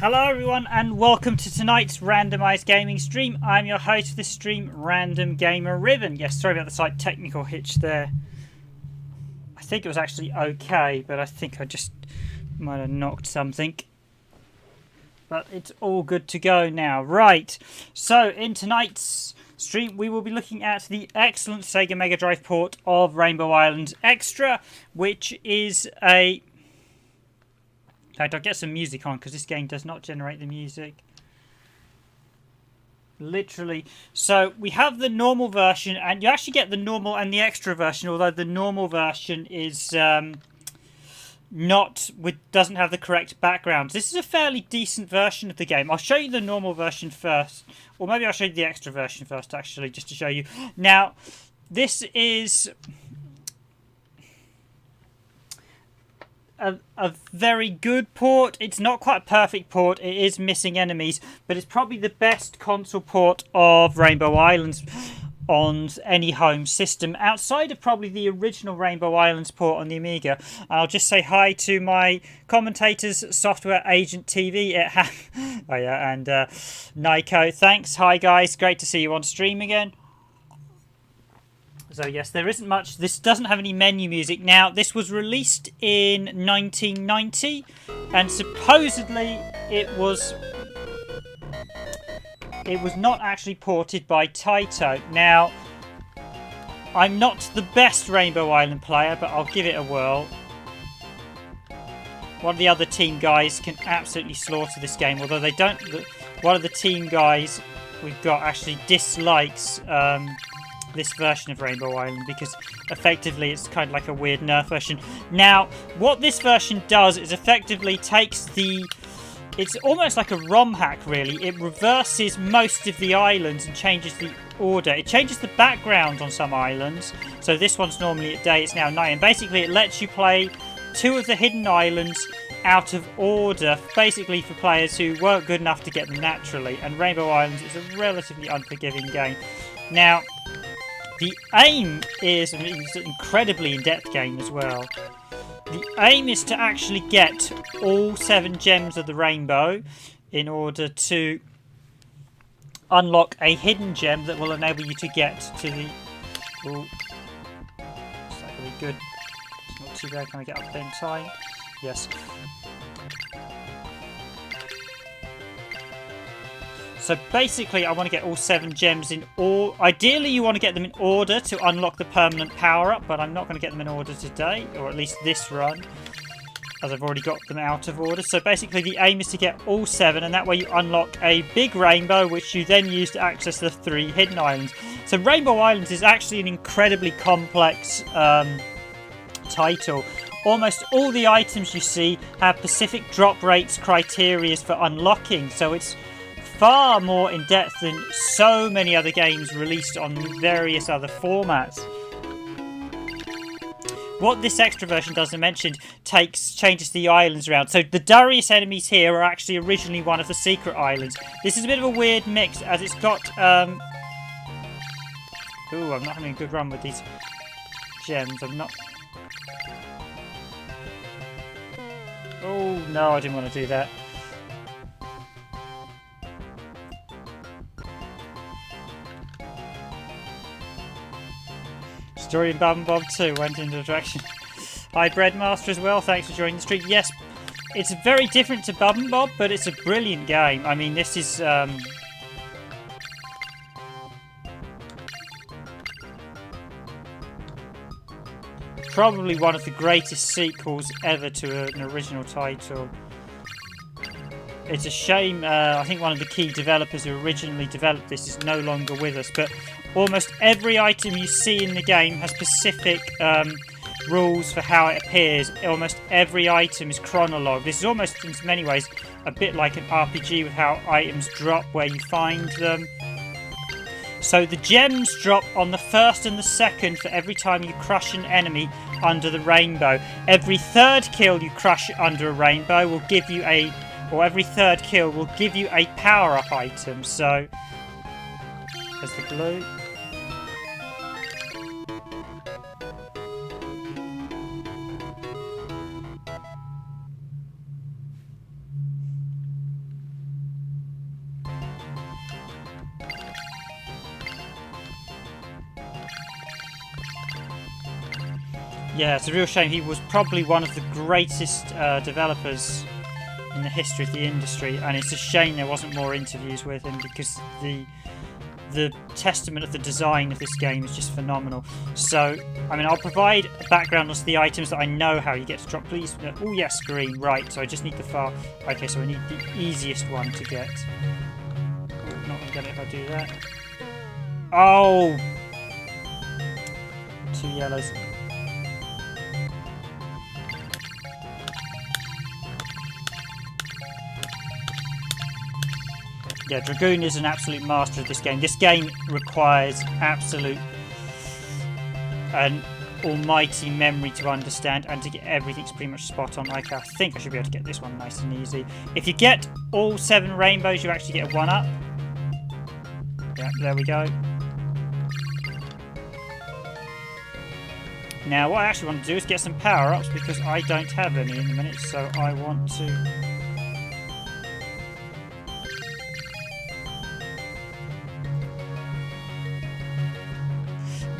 Hello everyone and welcome to tonight's randomised gaming stream. I'm your host for this stream, Random Gamer Ribbon. Yes, sorry about the slight technical hitch there. I think it was actually okay, but I think I just might have knocked something. But it's all good to go now. Right, so in tonight's stream we will be looking at the excellent Sega Mega Drive port of Rainbow Islands Extra, which is a... In fact, I'll get some music on because this game does not generate the music. Literally. So we have the normal version, and you actually get the normal and the extra version, although the normal version is doesn't have the correct backgrounds. This is a fairly decent version of the game. I'll show you the normal version first, or maybe I'll show you the extra version first, actually, just to show you. Now, this is a very good port. It's not quite a perfect port. It is missing enemies, but it's probably the best console port of Rainbow Islands on any home system, outside of probably the original Rainbow Islands port on the Amiga. I'll just say hi to my commentators, Software Agent TV, oh yeah, and Nico. Thanks. Hi guys, great to see you on stream again. So yes, there isn't much. This doesn't have any menu music. Now, this was released in 1990, and supposedly it was not actually ported by Taito. Now, I'm not the best Rainbow Island player, but I'll give it a whirl. One of the other team guys can absolutely slaughter this game, although they don't. One of the team guys we've got actually dislikes this version of Rainbow Island because effectively it's kind of like a weird nerf version. Now, what this version does is effectively takes it's almost like a ROM hack, really. It reverses most of the islands and changes the order. It changes the background on some islands. So this one's normally at day, it's now night. And basically it lets you play two of the hidden islands out of order, basically for players who weren't good enough to get them naturally. And Rainbow Islands is a relatively unforgiving game. Now, the aim is an incredibly in-depth game as well. The aim is to actually get all 7 gems of the rainbow in order to unlock a hidden gem that will enable you to get to the... Oh, is that really good? It's not too bad. Can I get up there in time? Yes. So basically, I want to get all 7 gems in all... Ideally, you want to get them in order to unlock the permanent power-up, but I'm not going to get them in order today, or at least this run, as I've already got them out of order. So basically, the aim is to get all 7, and that way you unlock a big rainbow, which you then use to access the 3 hidden islands. So Rainbow Islands is actually an incredibly complex title. Almost all the items you see have specific drop rates criteria for unlocking, so it's far more in depth than so many other games released on various other formats. What this extra version does, I mentioned, changes the islands around. So the Darius enemies here are actually originally one of the secret islands. This is a bit of a weird mix, as it's got... Ooh, I'm not having a good run with these gems. I'm not... Oh, no, I didn't want to do that. Story in Bum Bob 2 went in the direction. Hi, Breadmaster as well. Thanks for joining the stream. Yes, it's very different to Bum Bob, but it's a brilliant game. I mean, this is probably one of the greatest sequels ever to an original title. It's a shame. I think one of the key developers who originally developed this is no longer with us, but almost every item you see in the game has specific rules for how it appears. Almost every item is chronologue. This is almost, in many ways, a bit like an RPG with how items drop where you find them. So the gems drop on the first and the second for every time you crush an enemy under the rainbow. Every third kill you crush under a rainbow will give you a... or every third kill will give you a power-up item. So, there's the blue. Yeah, it's a real shame. He was probably one of the greatest developers in the history of the industry, and it's a shame there wasn't more interviews with him, because the testament of the design of this game is just phenomenal. So, I mean, I'll provide a background on the items that I know how you get to drop. Please, oh yes, green, right. So I just need the far. Okay, so I need the easiest one to get. Oh, not gonna get it if I do that. Oh, 2 yellows. Yeah, Dragoon is an absolute master of this game. This game requires absolute and almighty memory to understand, and to get everything's pretty much spot on. Like, I think I should be able to get this one nice and easy. If you get all 7 rainbows, you actually get a 1-up. Yeah, there we go. Now, what I actually want to do is get some power-ups, because I don't have any in the minute, so I want to...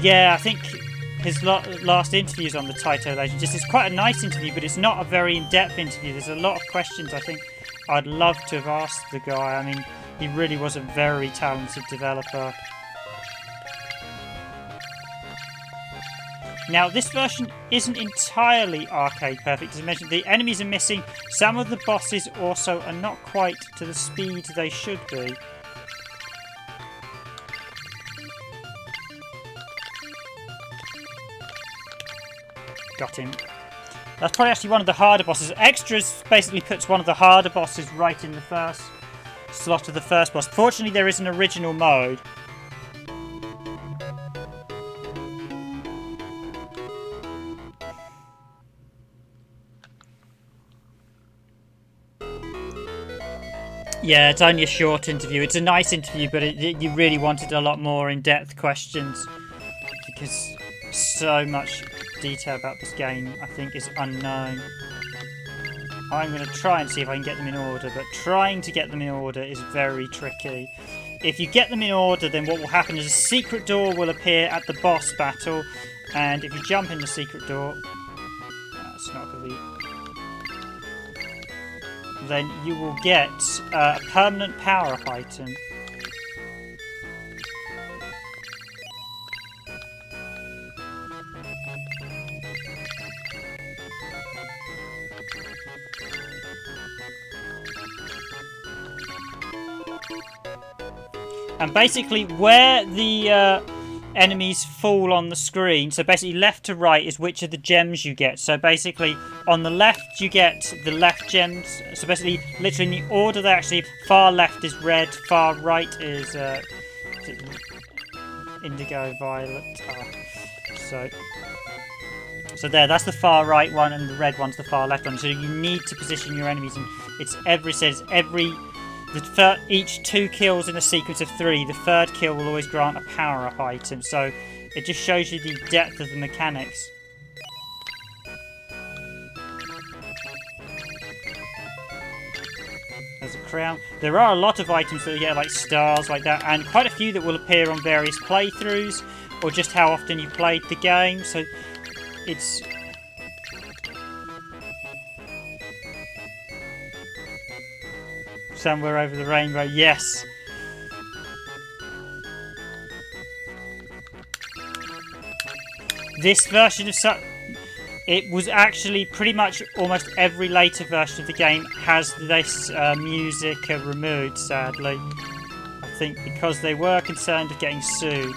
Yeah, I think his last interviews on the Taito Legends, this is quite a nice interview, but it's not a very in-depth interview. There's a lot of questions I think I'd love to have asked the guy. I mean, he really was a very talented developer. Now, this version isn't entirely arcade perfect. As I mentioned, the enemies are missing. Some of the bosses also are not quite to the speed they should be. Got him. That's probably actually one of the harder bosses. Extras basically puts one of the harder bosses right in the first slot of the first boss. Fortunately, there is an original mode. Yeah, it's only a short interview. It's a nice interview, but you really wanted a lot more in-depth questions, because so much detail about this game, I think, is unknown. I'm going to try and see if I can get them in order, but trying to get them in order is very tricky. If you get them in order, then what will happen is a secret door will appear at the boss battle, and if you jump in the secret door, that's not going to be... then you will get a permanent power-up item. And basically, where the enemies fall on the screen, so basically left to right is which of the gems you get. So basically, on the left you get the left gems. So basically, literally in the order they actually, far left is red, far right is indigo, violet. So there, that's the far right one, and the red one's the far left one. So you need to position your enemies, and each 2 kills in a sequence of 3, the third kill will always grant a power-up item. So it just shows you the depth of the mechanics. There's a crown. There are a lot of items that you get, like stars, like that, and quite a few that will appear on various playthroughs, or just how often you played the game. So it's... somewhere over the rainbow, yes. This version of it was actually pretty much almost every later version of the game has this music removed, sadly. I think because they were concerned of getting sued.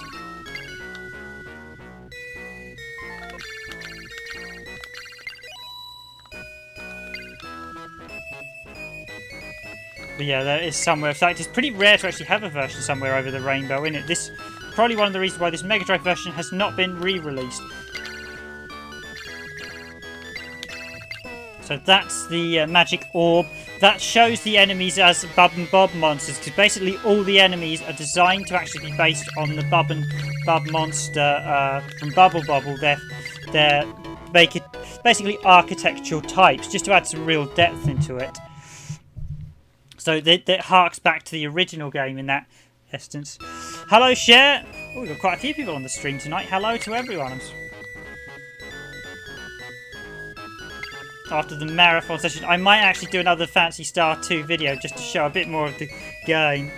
But yeah, there is somewhere. In fact, it's pretty rare to actually have a version somewhere over the rainbow, isn't it? This probably one of the reasons why this Mega Drive version has not been re-released. So that's the magic orb. That shows the enemies as Bub and Bob monsters, because basically all the enemies are designed to actually be based on the Bub and Bob monster from Bubble Bobble. They're basically architectural types, just to add some real depth into it. So that harks back to the original game in that instance. Hello, Cher. Oh, we've got quite a few people on the stream tonight. Hello to everyone. after the marathon session. I might actually do another Phantasy Star 2 video just to show a bit more of the game,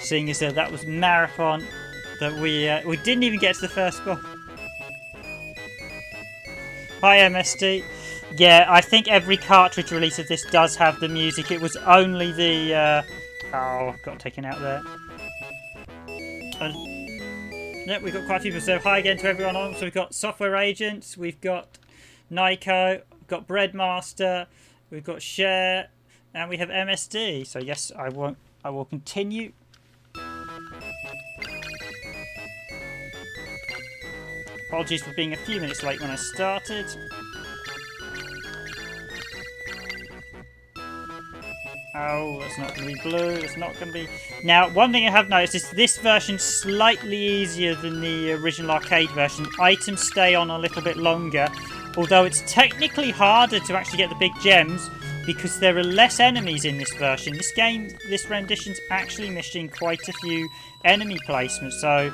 seeing as though that was marathon that we didn't even get to the first boss. Hi MSD. Yeah, I think every cartridge release of this does have the music. It was only the oh, got taken out there. Yeah, we've got quite a few people. So hi again to everyone on. So we've got Software Agents, we've got Nico, we've got Breadmaster, we've got Share, and we have MSD. So yes, I will continue. Apologies for being a few minutes late when I started. Oh, it's not going to be blue. It's not going to be... Now, one thing I have noticed is this version's slightly easier than the original arcade version. Items stay on a little bit longer, although it's technically harder to actually get the big gems because there are less enemies in this version. This rendition's actually missing quite a few enemy placements, so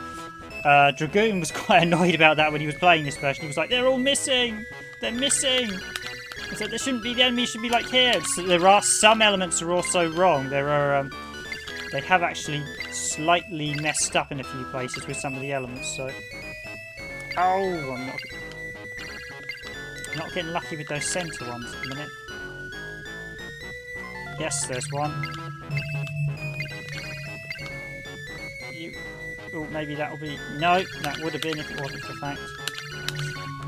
Dragoon was quite annoyed about that when he was playing this version. He was like, they're all missing! They're missing! So there shouldn't be, the enemy should be like here. So there are some elements are also wrong. There are, they have actually slightly messed up in a few places with some of the elements. So, oh, I'm not getting lucky with those centre ones at the minute. Yes, there's one. Oh, maybe that'll be... No, that would have been if it wasn't for the fact.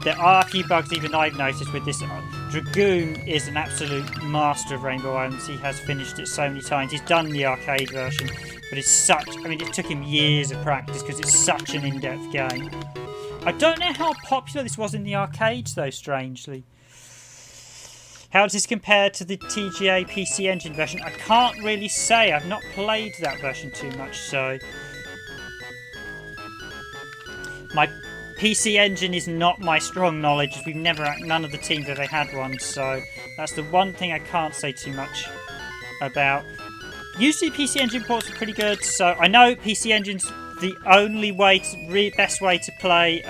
There are a few bugs even I've noticed with this. Dragoon is an absolute master of Rainbow Islands. He has finished it so many times. He's done the arcade version, but it's such... I mean, it took him years of practice because it's such an in-depth game. I don't know how popular this was in the arcades, though, strangely. How does this compare to the TGA PC Engine version? I can't really say. I've not played that version too much, so... My PC Engine is not my strong knowledge, as none of the teams ever had one, so that's the one thing I can't say too much about. Usually PC Engine ports are pretty good, so I know PC Engine's the only way best way to play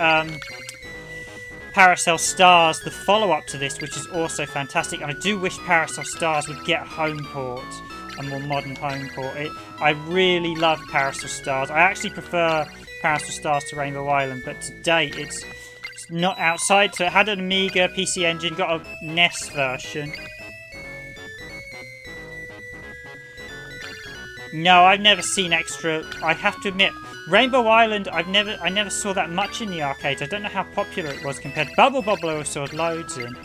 Paracel Stars, the follow-up to this, which is also fantastic, and I do wish Paracel Stars would get a home port, a more modern home port. I really love Paracel Stars. I actually prefer Paracel Stars to Rainbow Island, but to date it's not outside. So it had an Amiga PC Engine, got a NES version. No, I've never seen extra. I have to admit, Rainbow Island, I never saw that much in the arcades. I don't know how popular it was compared to Bubble Bobble. I saw loads in.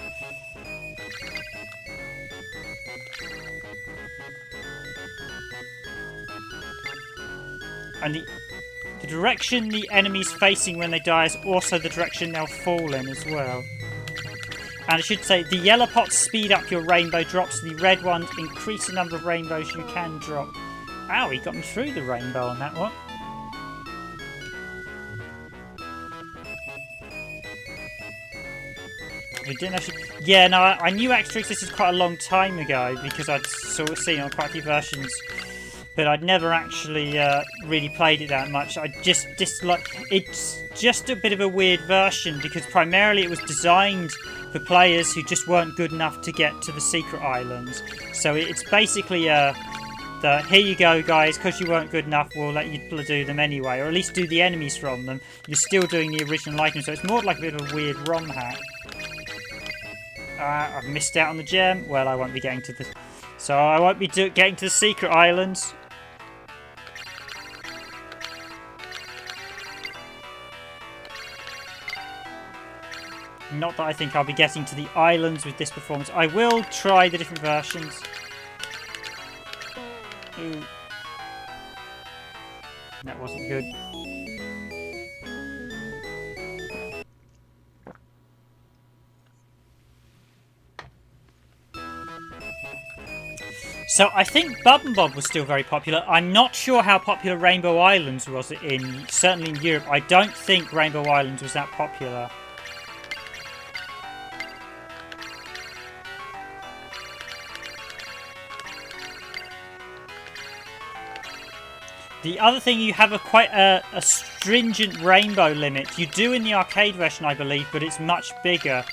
And the direction the enemy's facing when they die is also the direction they'll fall in as well. And I should say, the yellow pots speed up your rainbow drops, the red ones increase the number of rainbows you can drop. Ow, he got me through the rainbow on that one. We didn't actually... Yeah, no, I knew Extra existed quite a long time ago because I'd sort of seen it on quite a few versions. But I'd never actually really played it that much. I just dislike... It's just a bit of a weird version because primarily it was designed for players who just weren't good enough to get to the secret islands. So it's basically here you go guys, because you weren't good enough, we'll let you do them anyway. Or at least do the enemies from them. You're still doing the original items, so it's more like a bit of a weird ROM hack. I've missed out on the gem. Well, I won't be getting to the... So I won't be getting to the secret islands. Not that I think I'll be getting to the islands with this performance. I will try the different versions. Ooh. That wasn't good. So I think Bub and Bob was still very popular. I'm not sure how popular Rainbow Islands was certainly in Europe. I don't think Rainbow Islands was that popular. The other thing, you have quite a stringent rainbow limit. You do in the arcade version, I believe, but it's much bigger.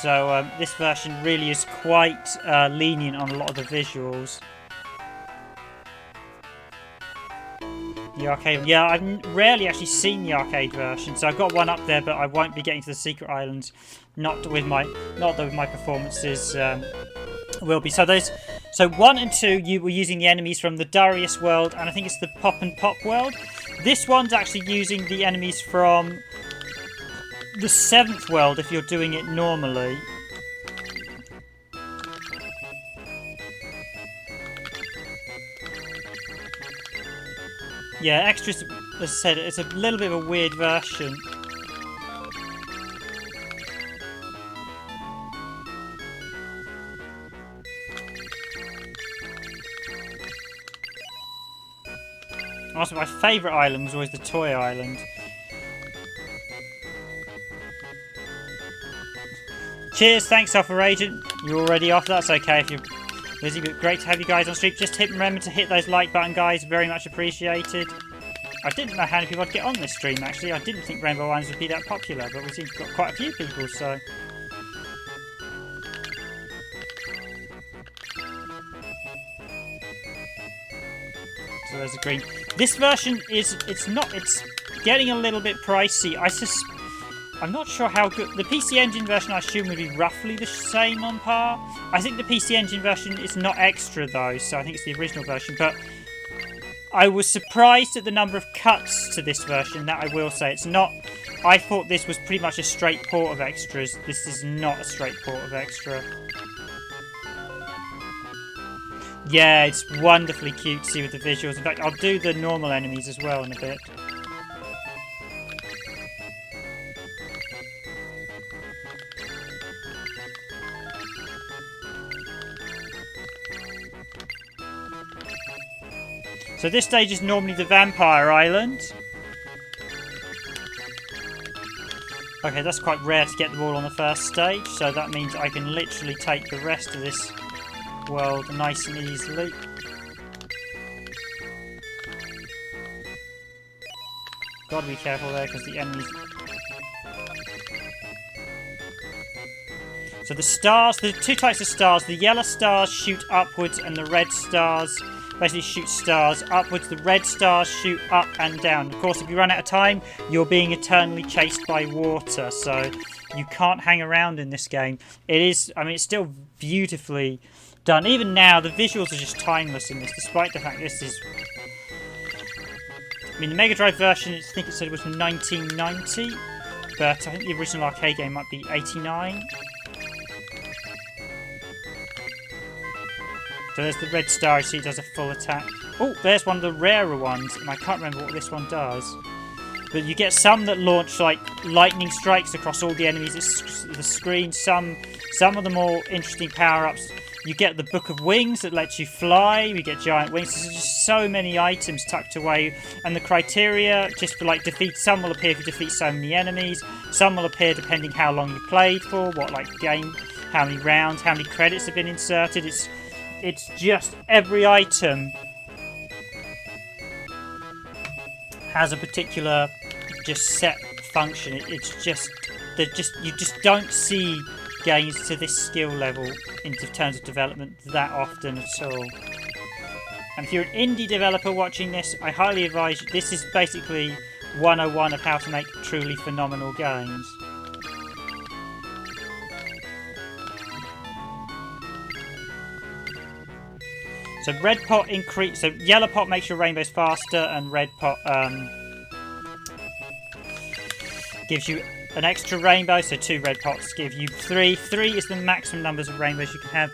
So this version really is quite lenient on a lot of the visuals. The arcade, yeah, I've rarely actually seen the arcade version, so I've got one up there, but I won't be getting to the secret islands. Not with my performances will be. So 1 and 2, you were using the enemies from the Darius world, and I think it's the Pop and Pop world. This one's actually using the enemies from the 7th world if you're doing it normally. Yeah, extras, as I said, it's a little bit of a weird version. Also, my favourite island was always the Toy Island. Cheers, thanks, Alpha Agent. You're already off, that's okay if you're busy, but great to have you guys on stream. Just remember to hit those like button, guys. Very much appreciated. I didn't know how many people I'd get on this stream, actually. I didn't think Rainbow Islands would be that popular, but we seem to have got quite a few people, so... So there's a green. This version it's getting a little bit pricey. I'm not sure how good... The PC Engine version, I assume, would be roughly the same on par. I think the PC Engine version is not extra, though, so I think it's the original version. But I was surprised at the number of cuts to this version, that I will say. It's not... I thought this was pretty much a straight port of extras. This is not a straight port of extra. Yeah, it's wonderfully cutesy with the visuals. In fact, I'll do the normal enemies as well in a bit. So this stage is normally the Vampire Island. Okay, that's quite rare to get them all on the first stage, so that means I can literally take the rest of this world nice and easily. Gotta be careful there because the enemies... So the stars, the two types of stars, the yellow stars shoot upwards and the red stars basically shoot stars upwards. The red stars shoot up and down. Of course, if you run out of time, you're being eternally chased by water, so you can't hang around in this game. It is, I mean, it's still beautifully done. Even now, the visuals are just timeless in this, despite the fact this is... I mean, the Mega Drive version, I think it said it was from 1990, but I think the original arcade game might be 89. So there's the red star, you see it does a full attack. Oh, there's one of the rarer ones, and I can't remember what this one does. But you get some that launch like lightning strikes across all the enemies at the screen. Some of the more interesting power-ups. You get the Book of Wings that lets you fly. You get giant wings. There's just so many items tucked away. And the criteria, just for like defeat, some will appear if you defeat so many enemies. Some will appear depending how long you played for, what like game, how many rounds, how many credits have been inserted. It's just every item has a particular just set function. It's just you just don't see games to this skill level in terms of development that often at all. And if you're an indie developer watching this, I highly advise you. This is basically 101 of how to make truly phenomenal games. So red pot so yellow pot makes your rainbows faster, and red pot gives you an extra rainbow. So 2 red pots give you 3. 3 is the maximum numbers of rainbows you can have.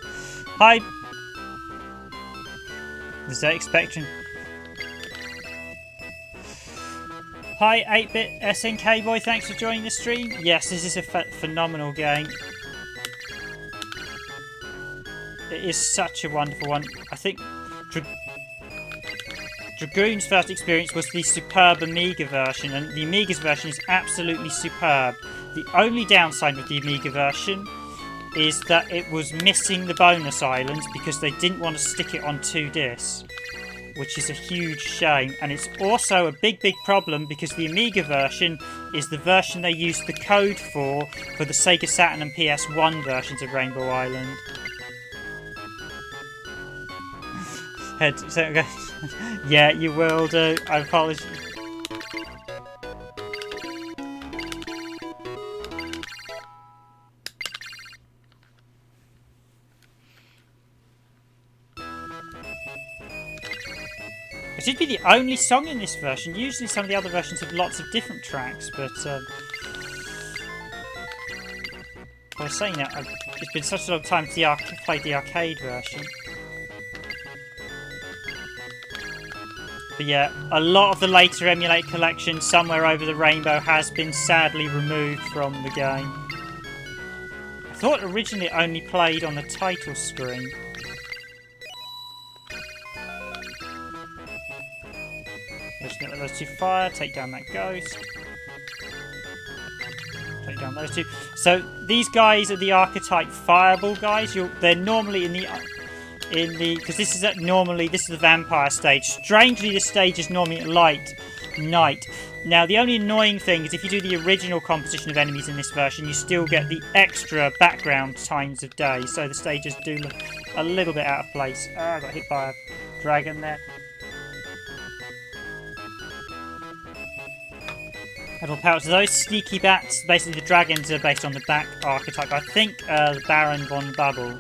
Hi, the ZX Spectrum. Hi, 8-bit SNK boy. Thanks for joining the stream. Yes, this is a phenomenal game. It is such a wonderful one. I think Dragoon's first experience was the superb Amiga version, and the Amiga's version is absolutely superb. The only downside with the Amiga version is that it was missing the bonus islands because they didn't want to stick it on 2 discs. which is a huge shame. And it's also a big problem because the Amiga version is the version they used the code for the Sega Saturn and PS1 versions of Rainbow Island. Yeah, you will do. I apologize. It should be the only song in this version. Usually some of the other versions have lots of different tracks, but I was saying that it's been such a long time since I played the arcade version. But yeah, a lot of the later emulated collection, Somewhere Over the Rainbow, has been sadly removed from the game. I thought originally it only played on the title screen. Just let those two fire, take down that ghost. Take down those two. So these guys are the archetype fireball guys. They're normally in the because this is the vampire stage. Strangely, this stage is normally at night. Now, the only annoying thing is if you do the original composition of enemies in this version, you still get the extra background times of day. So the stages do look a little bit out of place. I got hit by a dragon there. Little pouch. Those sneaky bats, basically the dragons are based on the bat archetype. I think the Baron von Bubble.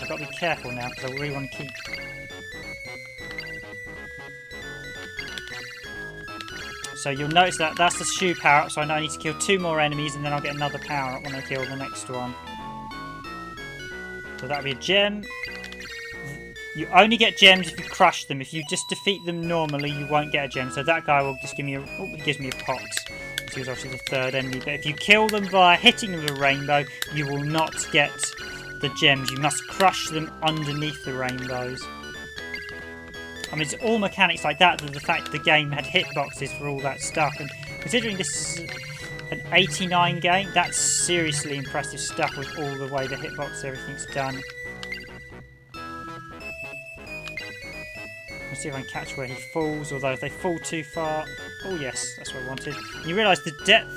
I've got to be careful now because I really want to keep. So you'll notice that that's the shoe power up, so I know I need to kill 2 more enemies and then I'll get another power up when I kill the next one. So that'll be a gem. You only get gems if you crush them. If you just defeat them normally, you won't get a gem. So that guy will just give me a... Oh, he gives me a pot. So he's obviously the 3rd enemy. But if you kill them via hitting them with a rainbow, you will not get the gems. You must crush them underneath the rainbows. I mean, it's all mechanics like that. The fact the game had hitboxes for all that stuff. And considering this is an 89 game, that's seriously impressive stuff with all the way the hitbox everything's done. Let's see if I can catch where he falls, although if they fall too far... Oh yes, that's what I wanted. And you realise the depth...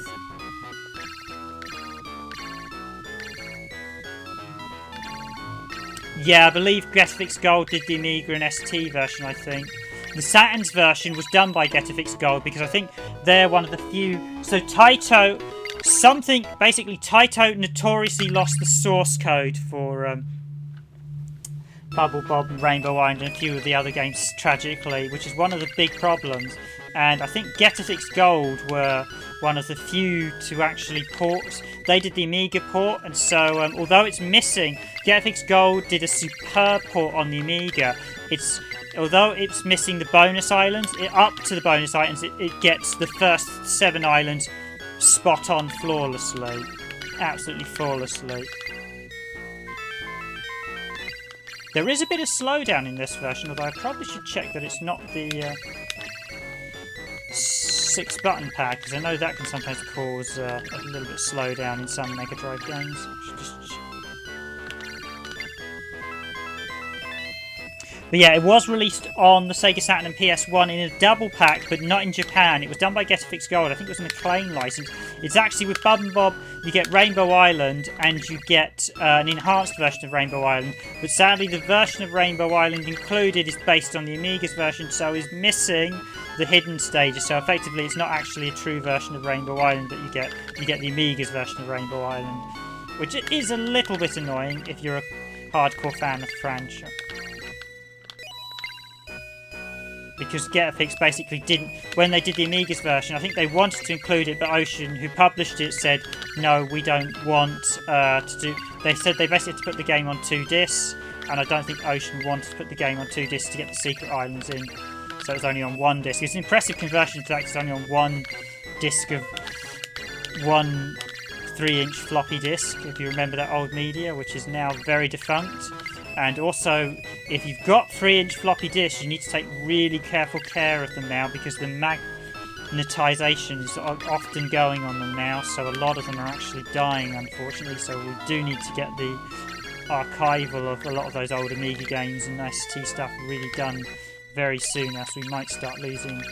Yeah, I believe Getafix Gold did the Amiga and ST version, I think. The Saturn's version was done by Getafix Gold because I think they're one of the few... So Taito... Basically, Taito notoriously lost the source code for... Bubble Bob and Rainbow Island and a few of the other games tragically, which is one of the big problems. And I think Getafix Gold were one of the few to actually port. They did the Amiga port, and so although it's missing, Getafix Gold did a superb port on the Amiga. Although it's missing the bonus islands, up to the bonus islands, it gets the first 7 islands spot on flawlessly. Absolutely flawlessly. There is a bit of slowdown in this version, although I probably should check that it's not the 6-button pad, because I know that can sometimes cause a little bit of slowdown in some Mega Drive games. But yeah, it was released on the Sega Saturn and PS1 in a double pack, but not in Japan. It was done by Getafix Gold. I think it was an Acclaim license. It's actually with Bub and Bob, you get Rainbow Island, and you get an enhanced version of Rainbow Island. But sadly, the version of Rainbow Island included is based on the Amiga's version, so is missing the hidden stages. So effectively, it's not actually a true version of Rainbow Island that you get. You get the Amiga's version of Rainbow Island, which is a little bit annoying if you're a hardcore fan of the franchise. Because Getafix basically didn't, when they did the Amiga's version, I think they wanted to include it, but Ocean, who published it, said, no, we don't want to do... They said they basically had to put the game on 2 discs, and I don't think Ocean wanted to put the game on 2 discs to get the secret islands in. So it was only on 1 disc. It's an impressive conversion to that, it's only on 1 disc of 1 3-inch floppy disk, if you remember that old media, which is now very defunct. And also, if you've got 3-inch floppy disks, you need to take really careful care of them now, because the magnetization is often going on them now, so a lot of them are actually dying, unfortunately. So we do need to get the archival of a lot of those old Amiga games and ST stuff really done very soon, as we might start losing.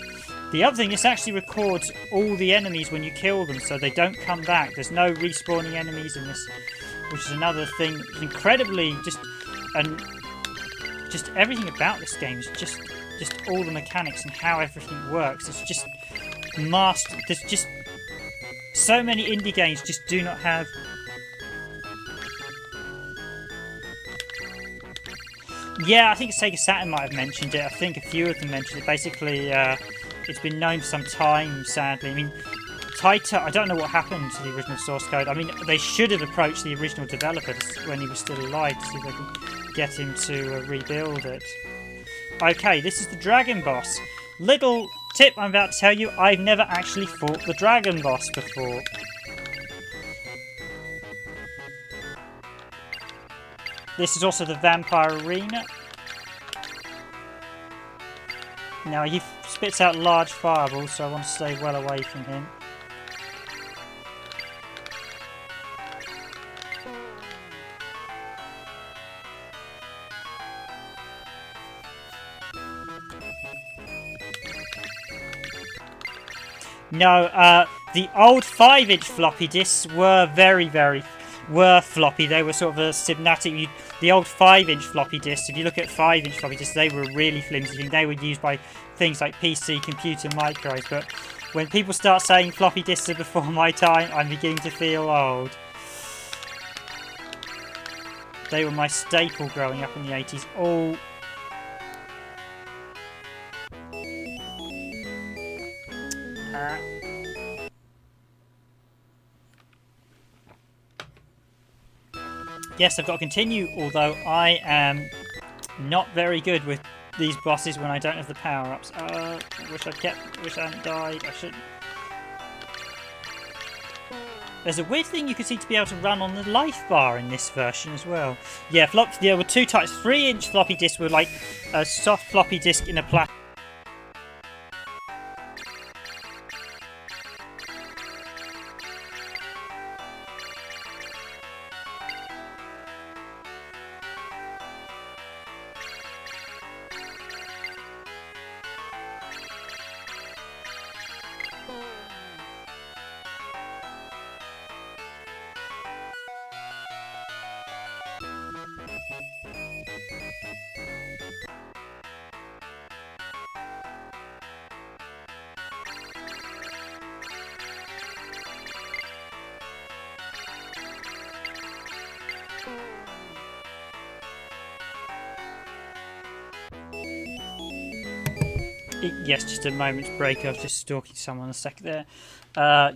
The other thing, this actually records all the enemies when you kill them, so they don't come back. There's no respawning enemies in this, which is another thing. It's incredibly just everything about this game is just all the mechanics and how everything works. It's just mastered. There's just so many indie games just do not have. Yeah, I think Sega Saturn might have mentioned it. I think a few of them mentioned it. Basically, it's been known for some time, sadly. I mean, Taito, I don't know what happened to the original source code. I mean, they should have approached the original developer when he was still alive to see if they could get him to rebuild it. Okay, this is the Dragon Boss. Little tip I'm about to tell you, I've never actually fought the Dragon Boss before. This is also the Vampire Arena. Now, he spits out large fireballs, so I want to stay well away from him. No, the old 5-inch floppy disks were were floppy. They were sort of a synaptic. The old 5-inch floppy disks, if you look at 5-inch floppy disks, they were really flimsy. They were used by things like PC computer micros. But when people start saying floppy disks are before my time, I'm beginning to feel old. They were my staple growing up in the 80s. Oh. Yes, I've got to continue, although I am not very good with these bosses when I don't have the power-ups. Wish I hadn't died. I should. There's a weird thing you can see to be able to run on the life bar in this version as well. Yeah, there were two types. 3-inch floppy disks were like a soft floppy disk in a plastic. Yes, just a moment's break. I was just stalking someone a second there.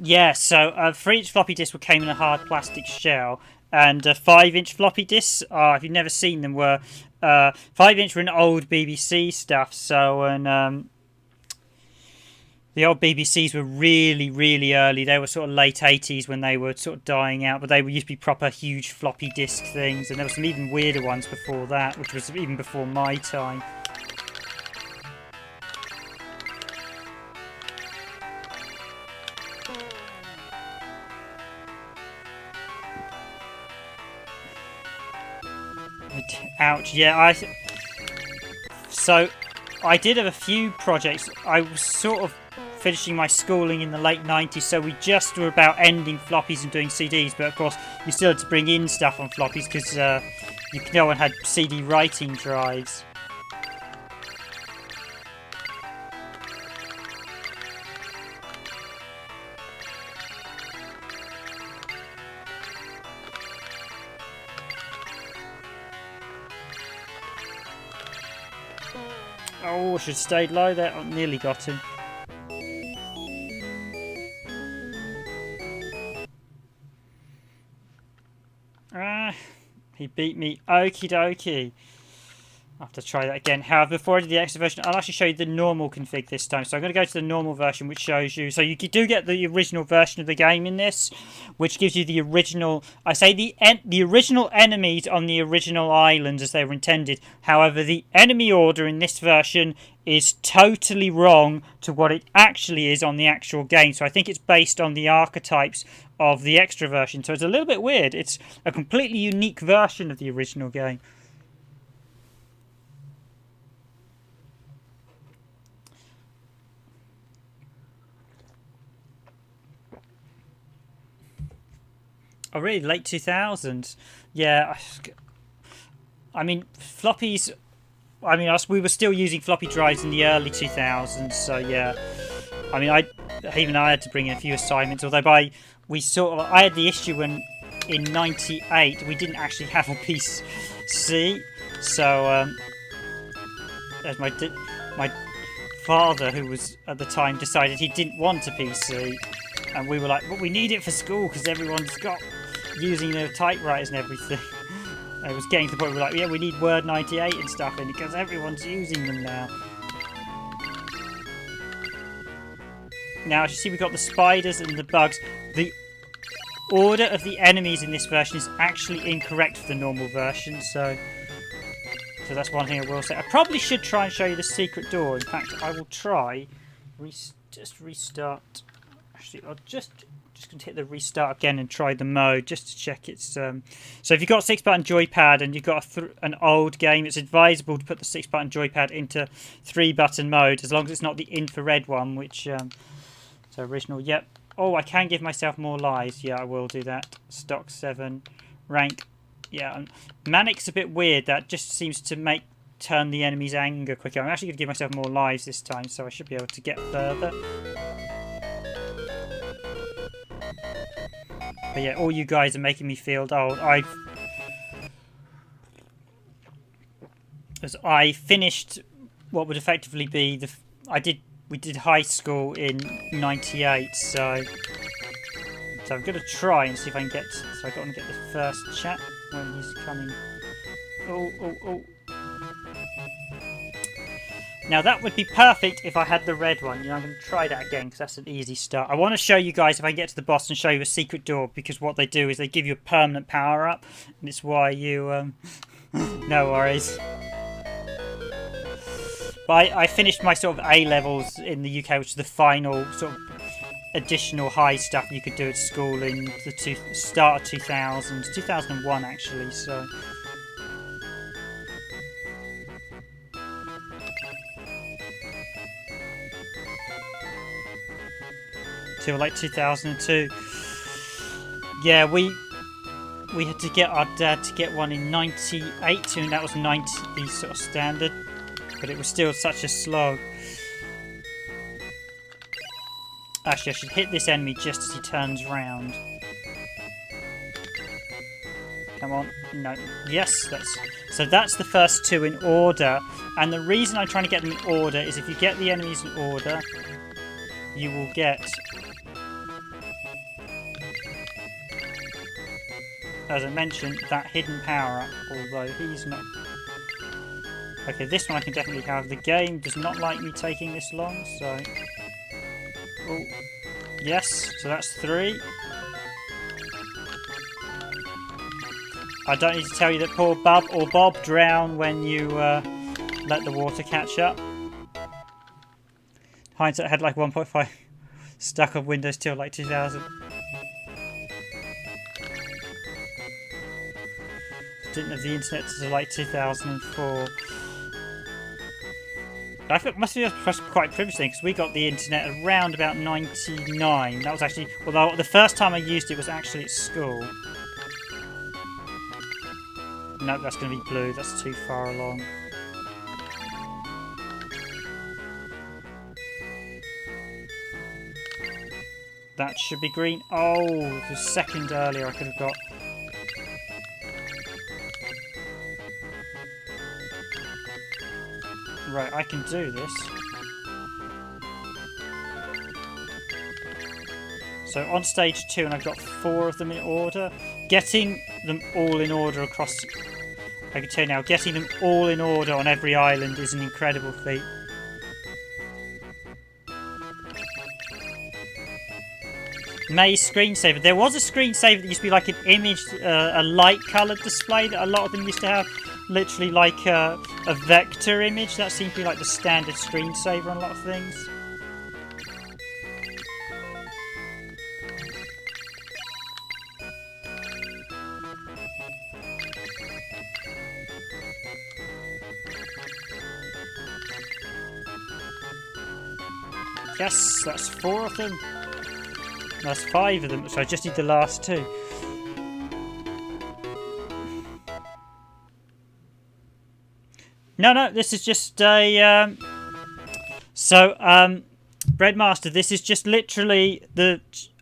Yeah, so 3-inch floppy disks came in a hard plastic shell, and 5-inch floppy disks, if you've never seen them, were 5-inch were an old BBC stuff. So, and the old BBCs were really, really early. They were sort of late 80s when they were sort of dying out, but they used to be proper huge floppy disk things, and there were some even weirder ones before that, which was even before my time. Ouch, yeah, so I did have a few projects. I was sort of finishing my schooling in the late 90s, so we just were about ending floppies and doing CDs, but of course you still had to bring in stuff on floppies because no one had CD writing drives. Oh, I should have stayed low there. I nearly got him. He beat me. Okie dokie. I'll have to try that again. However, before I do the extra version, I'll actually show you the normal config this time. So I'm going to go to the normal version, which shows you... So you do get the original version of the game in this, which gives you the original... I say the original enemies on the original islands as they were intended. However, the enemy order in this version is totally wrong to what it actually is on the actual game. So I think it's based on the archetypes of the extra version. So it's a little bit weird. It's a completely unique version of the original game. Oh, really? Late 2000s? Yeah. I mean, floppies... I mean, we were still using floppy drives in the early 2000s, so yeah. I mean, even I had to bring in a few assignments, although I had the issue when, in 98, we didn't actually have a PC, so, as my father, who was at the time, decided he didn't want a PC, and we were like, well, we need it for school, because everyone's got... using their typewriters and everything. It was getting to the point where we're like, yeah, we need Word 98 and stuff in it because everyone's using them now. Now, as you see, we've got the spiders and the bugs. The order of the enemies in this version is actually incorrect for the normal version, so that's one thing I will say. I probably should try and show you the secret door. In fact, I will try. Just restart. Actually, I'll just going to hit the restart again and try the mode just to check it's so if you've got a 6-button joypad and you've got an old game, it's advisable to put the 6-button joypad into 3-button mode as long as it's not the infrared one, which so original. Yep. Oh, I can give myself more lives. Yeah, I will do that. Stock 7 rank. Yeah, manic's a bit weird. That just seems to turn the enemy's anger quicker. I'm actually going to give myself more lives this time, so I should be able to get further. But yeah, all you guys are making me feel old. I finished what would effectively be we did high school in 98, so I'm going to try and see if I can get... So I've got to get the first chat when he's coming. Oh. Now that would be perfect if I had the red one. I'm going to try that again because that's an easy start. I want to show you guys if I can get to the boss and show you a secret door, because what they do is they give you a permanent power up, and it's why you no worries. But I finished my sort of A levels in the UK, which is the final sort of additional high stuff you could do at school in the start of 2001 actually. So. Till like 2002. Yeah, we had to get our dad to get one in 98, and that was 90 sort of standard, but it was still such a slog. Actually, I should hit this enemy just as he turns round. Come on. No. Yes, that's the first two in order, and the reason I'm trying to get them in order is if you get the enemies in order, you will get... as I mentioned, that hidden power-up, although he's not... Okay, this one I can definitely have. The game does not like me taking this long, so... Oh, yes, so that's 3. I don't need to tell you that poor Bub or Bob drown when you let the water catch up. Hindsight had like 1.5 stuck on Windows till like 2000. Didn't have the internet until like 2004. I think it must be quite privileged thing because we got the internet around about 99. That was actually, although the first time I used it was actually at school. No, that's going to be blue. That's too far along. That should be green. Oh, it was a second earlier I could have got. Right, I can do this. So on stage 2, and I've got 4 of them in order. Getting them all in order across I can tell you now, getting them all in order on every island is an incredible feat. May's screensaver. There was a screensaver that used to be like an image, a light-coloured display that a lot of them used to have. Literally like a vector image. That seemed to be like the standard screensaver on a lot of things. Yes, that's 4 of them. That's 5 of them, so I just need the last 2. No, this is just a... Breadmaster, this is just literally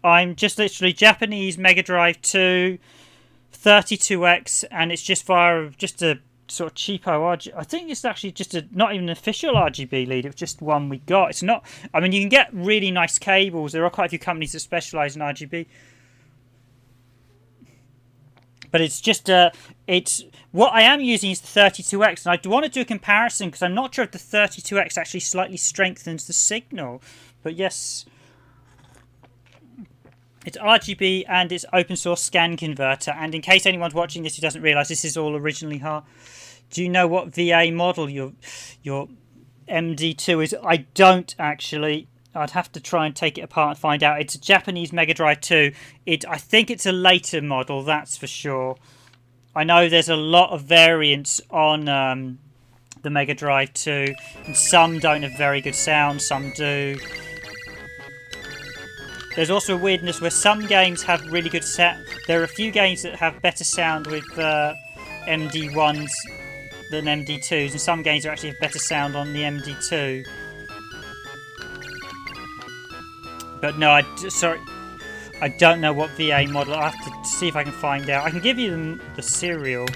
I'm just literally Japanese Mega Drive 2, 32X, and it's just via just a sort of cheapo RGB. I think it's actually just not even an official RGB lead. It was just one we got. It's not. I mean, you can get really nice cables. There are quite a few companies that specialise in RGB, but it's just it's what I am using is the 32X, and I want to do a comparison because I'm not sure if the 32X actually slightly strengthens the signal. But yes. It's RGB and it's open source scan converter. And in case anyone's watching this who doesn't realise, this is all originally hard. Do you know what VA model your MD2 is? I don't actually. I'd have to try and take it apart and find out. It's a Japanese Mega Drive 2. I think it's a later model, that's for sure. I know there's a lot of variants on the Mega Drive 2. And some don't have very good sound, some do. There's also a weirdness where some games have really good sound. There are a few games that have better sound with MD1s than MD2s, and some games actually have better sound on the MD2. But no, I don't know what VA model. I have to see if I can find out. I can give you the serial.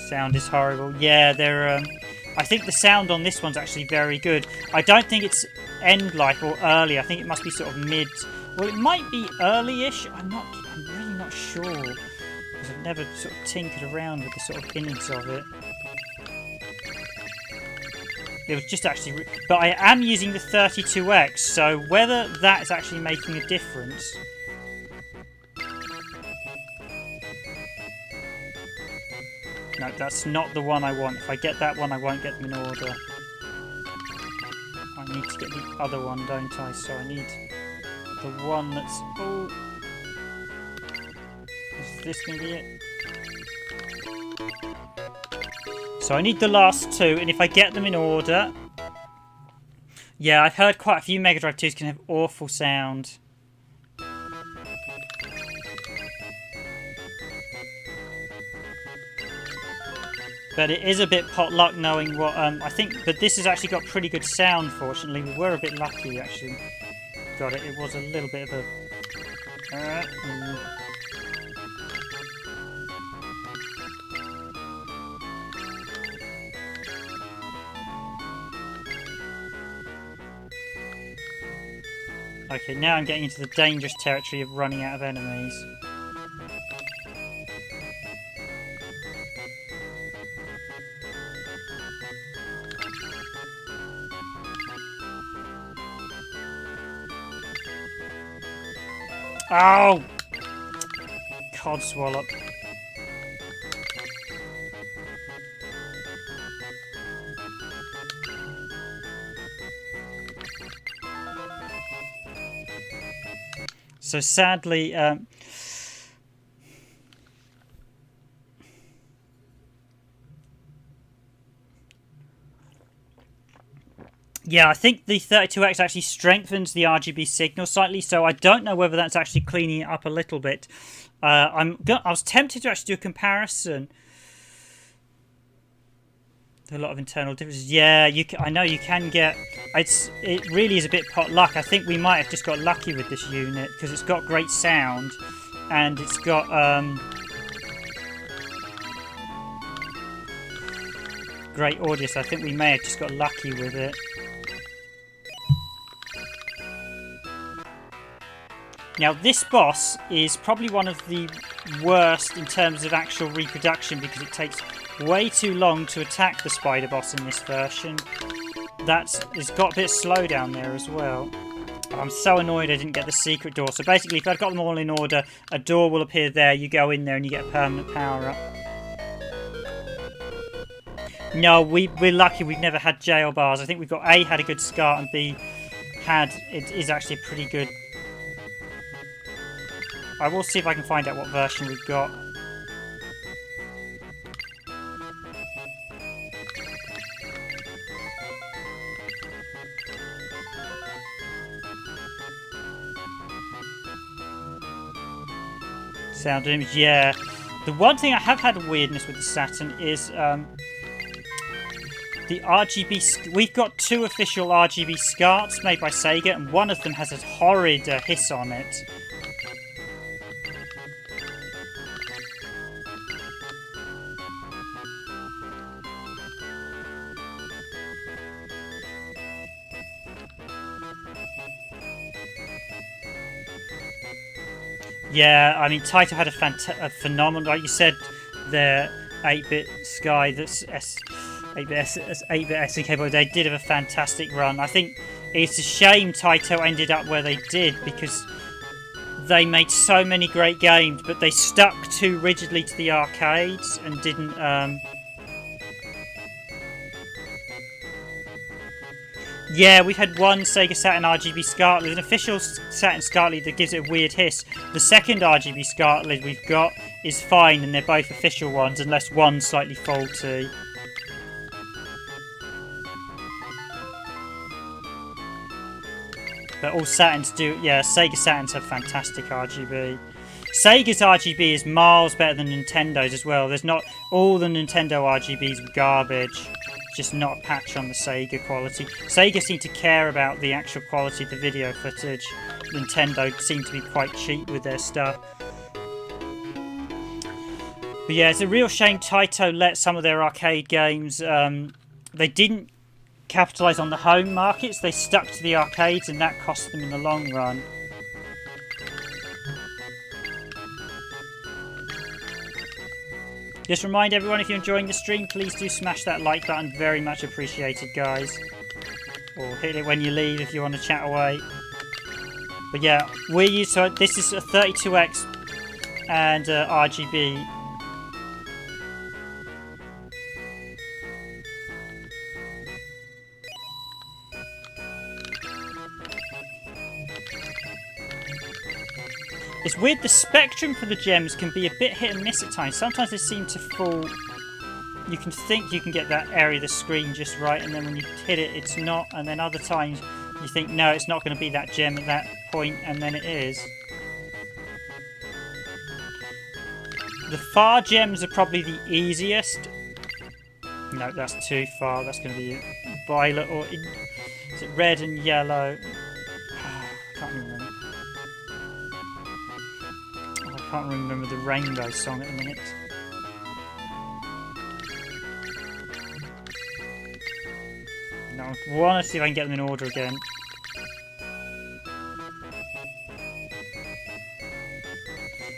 Sound is horrible. Yeah, I think the sound on this one's actually very good. I don't think it's end life or early. I think it must be sort of mid. Well, it might be early-ish. I'm really not sure because I've never sort of tinkered around with the sort of innards of it. It was just actually, but I am using the 32X, so whether that is actually making a difference. No, that's not the one I want. If I get that one, I won't get them in order. I need to get the other one, don't I? So I need the one that's... Oh! Is this going to be it? So I need the last 2, and if I get them in order... Yeah, I've heard quite a few Mega Drive 2s can have awful sound. But it is a bit pot luck knowing what I think. But this has actually got pretty good sound. Fortunately, we were a bit lucky actually. Got it. It was a little bit of a. Okay, now I'm getting into the dangerous territory of running out of enemies. Oh! Codswallop. So sadly, yeah, I think the 32X actually strengthens the RGB signal slightly, so I don't know whether that's actually cleaning it up a little bit. I was tempted to actually do a comparison. There are a lot of internal differences. Yeah, I know you can get... It really is a bit pot luck. I think we might have just got lucky with this unit, because it's got great sound, and it's got... great audio, so I think we may have just got lucky with it. Now, this boss is probably one of the worst in terms of actual reproduction because it takes way too long to attack the spider boss in this version. It's got a bit of slowdown there as well. I'm so annoyed I didn't get the secret door. So basically, if I'd got them all in order, a door will appear there, you go in there and you get a permanent power-up. No, we're lucky we've never had jail bars. I think we've got A, had a good SCART, and B, it is actually a pretty good... I will see if I can find out what version we've got. Sound image, yeah. The one thing I have had a weirdness with the Saturn is the RGB... We've got 2 official RGB SCARTs made by Sega, and one of them has a horrid hiss on it. Yeah, I mean, Taito had a phenomenal, like you said, the 8-bit Sky, that's 8-bit SNK, but they did have a fantastic run. I think it's a shame Taito ended up where they did because they made so many great games, but they stuck too rigidly to the arcades and didn't... Yeah, we've had one Sega Saturn RGB SCART lid, an official Saturn SCART lid that gives it a weird hiss. The second RGB SCART lid we've got is fine, and they're both official ones, unless one's slightly faulty. But all Saturns do, yeah, Sega Saturns have fantastic RGB. Sega's RGB is miles better than Nintendo's as well. There's not, all the Nintendo RGBs are garbage. Just not a patch on the Sega quality. Sega seem to care about the actual quality of the video footage. Nintendo seem to be quite cheap with their stuff. But yeah, it's a real shame Taito let some of their arcade games... they didn't capitalise on the home markets. They stuck to the arcades and that cost them in the long run. Just remind everyone, if you're enjoying the stream, please do smash that like button. Very much appreciated, guys. Or hit it when you leave if you want to chat away. But yeah, so this is a 32X and RGB. It's weird, the spectrum for the gems can be a bit hit and miss at times. Sometimes they seem to fall... You can think you can get that area of the screen just right, and then when you hit it, it's not. And then other times you think, no, it's not going to be that gem at that point, and then it is. The far gems are probably the easiest. No, that's too far. That's going to be violet or... Is it red and yellow? I can't remember. I can't remember the Rainbow song at the minute. No, I want to see if I can get them in order again.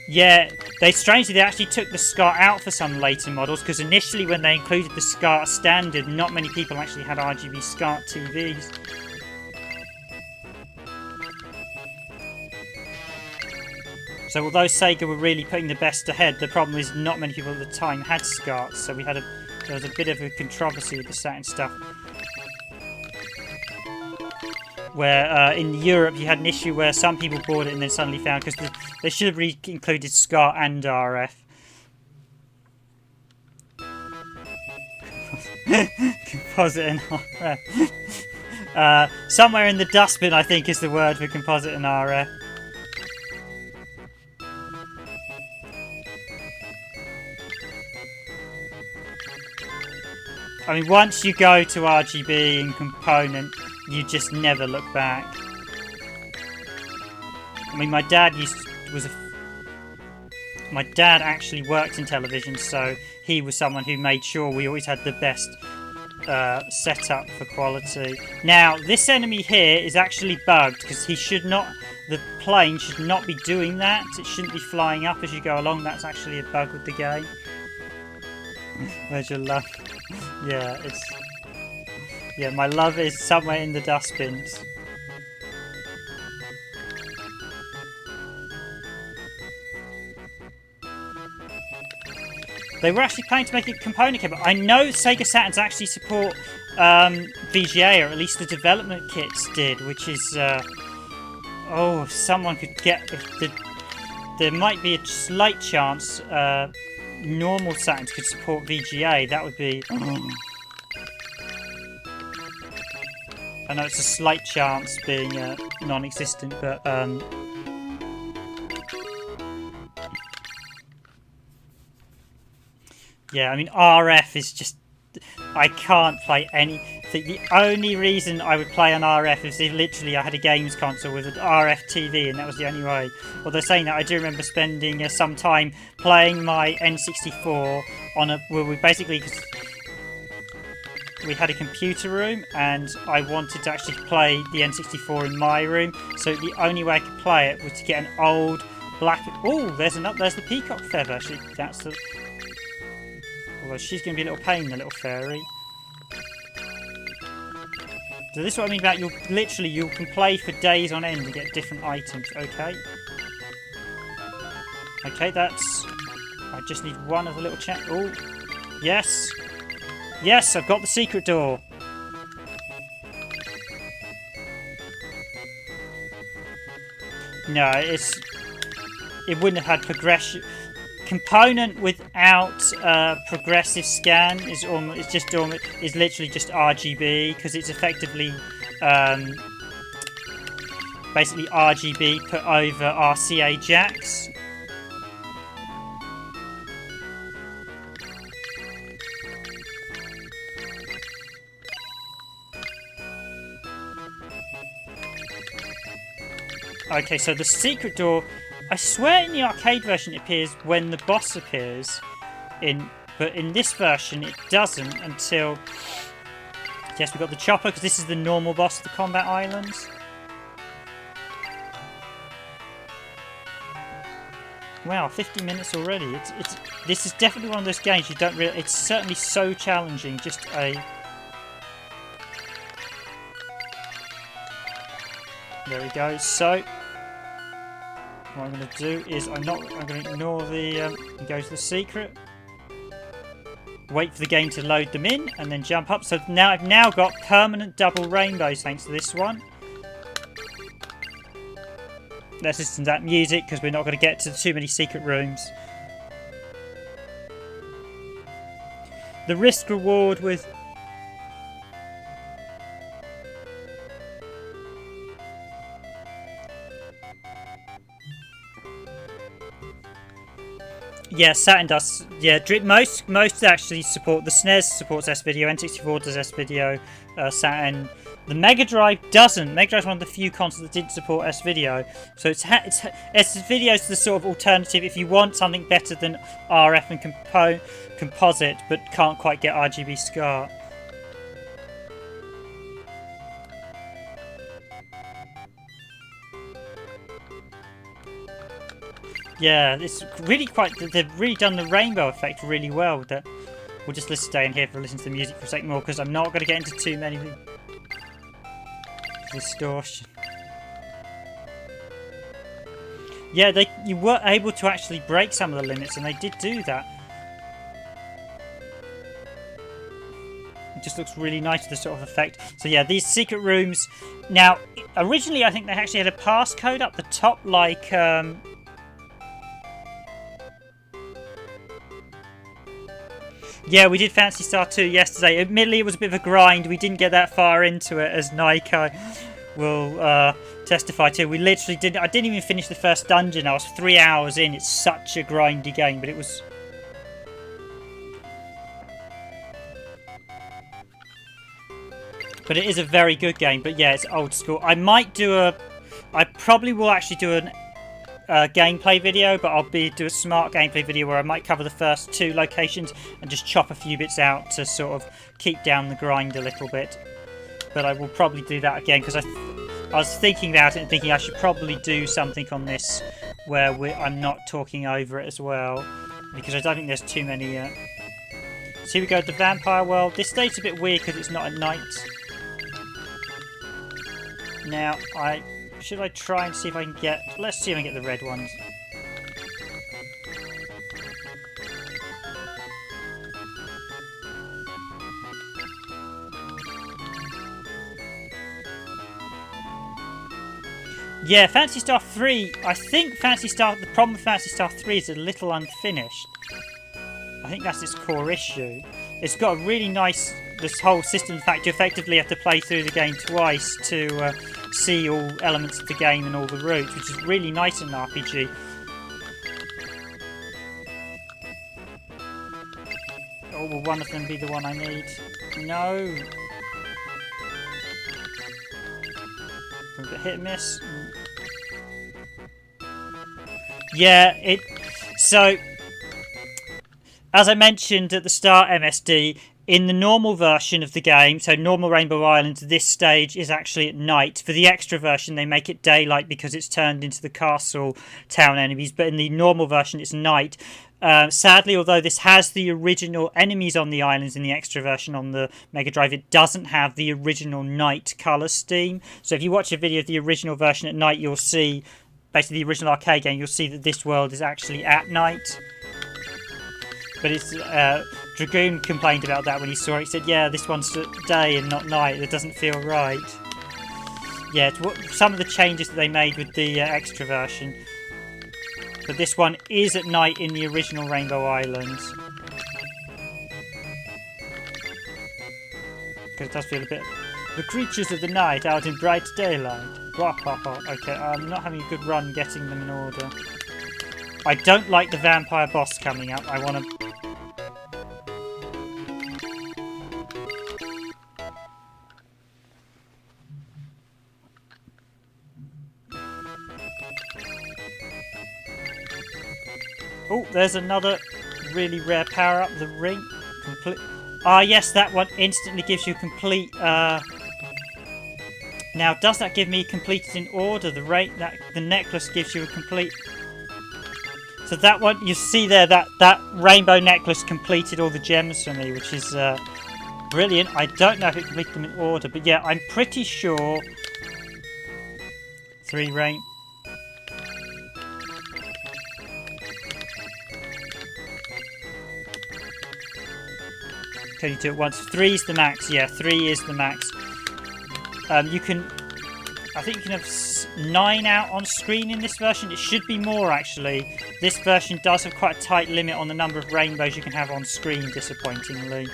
Yeah, they actually took the SCART out for some later models, because initially when they included the SCART standard, not many people actually had RGB SCART TVs. So although Sega were really putting the best ahead, the problem is not many people at the time had SCARTs, so there was a bit of a controversy with the Saturn stuff. Where in Europe you had an issue where some people bought it and then suddenly found, because they should have included SCART and RF. Composite and RF. Somewhere in the dustbin, I think, is the word for composite and RF. I mean, once you go to RGB and component, you just never look back. I mean, my dad actually worked in television, so he was someone who made sure we always had the best setup for quality. Now, this enemy here is actually bugged because he should not. The plane should not be doing that. It shouldn't be flying up as you go along. That's actually a bug with the game. Where's your love? Yeah, it's. Yeah, my love is somewhere in the dustbins. They were actually planning to make a component kit, but I know Sega Saturns actually support VGA, or at least the development kits did, which is... oh, if someone could get... there might be a slight chance normal Saturns could support VGA. That would be... I know it's a slight chance being non-existent, but... yeah, I mean, RF is just... I can't play anything. The only reason I would play on RF is if literally I had a games console with an RF TV, and that was the only way. Although saying that, I do remember spending some time playing my N64 on a... well, we basically... we had a computer room, and I wanted to actually play the N64 in my room, so the only way I could play it was to get an old black... oh, there's the peacock feather, actually. That's the... although she's going to be a little pain, the little fairy. So this is what I mean about you can play for days on end to get different items, okay? Okay, that's... I just need one of the little chat... oh, yes! Yes, I've got the secret door! No, it wouldn't have had progression... component without progressive scan is literally just RGB, because it's effectively basically RGB put over RCA jacks. Okay, so the secret door, I swear in the arcade version it appears when the boss appears, but in this version it doesn't until... yes, we've got the chopper, because this is the normal boss of the combat islands. Wow, 50 minutes already. This is definitely one of those games you don't really... it's certainly so challenging, just a... there we go. So what I'm going to do is I'm going to ignore the go to the secret, wait for the game to load them in, and then jump up. So now I've now got permanent double rainbows thanks to this one. Let's listen to that music because we're not going to get to too many secret rooms. The risk reward with... yeah, Saturn does. Yeah, most actually support. The SNES supports S-Video, N64 does S-Video, Saturn. The Mega Drive doesn't. Mega Drive is one of the few consoles that didn't support S-Video. So S-Video is the sort of alternative if you want something better than RF and composite, but can't quite get RGB SCART. Yeah, it's really quite... they've really done the rainbow effect really well. That we'll just stay in here for listen to the music for a second more, because I'm not going to get into too many distortion. Yeah, you were able to actually break some of the limits, and they did do that. It just looks really nice, the sort of effect. So yeah, these secret rooms... now, originally I think they actually had a passcode up the top, like... yeah, we did Phantasy Star 2 yesterday. Admittedly, it was a bit of a grind. We didn't get that far into it, as Naiko will testify to. We literally didn't... I didn't even finish the first dungeon. I was 3 hours in. It's such a grindy game, but it was... but it is a very good game. But yeah, it's old school. I might do a... I probably will actually do gameplay video, but I'll do a smart gameplay video where I might cover the first 2 locations and just chop a few bits out to sort of keep down the grind a little bit. But I will probably do that again because I was thinking about it and thinking I should probably do something on this where I'm not talking over it as well, because I don't think there's too many. So here we go, the vampire world. This stage's a bit weird because it's not at night. Now, should I try and see if I can get... Let's see if I can get the red ones. Yeah, Phantasy Star 3, I think the problem with Phantasy Star 3 is a little unfinished. I think that's its core issue. It's got a really nice, this whole system, in fact you effectively have to play through the game twice to see all elements of the game and all the routes, which is really nice in an RPG. Oh, will one of them be the one I need? No! A bit hit and miss. Yeah, so as I mentioned at the start, MSD, in the normal version of the game, so normal Rainbow Island, this stage is actually at night. For the extra version, they make it daylight because it's turned into the castle town enemies, but in the normal version, it's night. Sadly, although this has the original enemies on the islands in the extra version on the Mega Drive, it doesn't have the original night colour scheme. So if you watch a video of the original version at night, you'll see, basically the original arcade game, you'll see that this world is actually at night. But it's Dragoon complained about that when he saw it. He said, yeah, this one's day and not night. It doesn't feel right. Yeah, it's some of the changes that they made with the extra version. But this one is at night in the original Rainbow Islands. Because it does feel a bit... The creatures of the night out in bright daylight. Okay, I'm not having a good run getting them in order. I don't like the vampire boss coming up. I want to... Oh, there's another really rare power-up, the ring. Ah, yes, that one instantly gives you complete... Now, does that give me completed in order? The necklace gives you a complete... So that one, you see there, that rainbow necklace completed all the gems for me, which is brilliant. I don't know if it completed them in order, but yeah, I'm pretty sure... 3 rain... Can you do it once? 3 is the max. Yeah, 3 is the max. You can... I think you can have 9 out on screen in this version. It should be more, actually. This version does have quite a tight limit on the number of rainbows you can have on screen, disappointingly.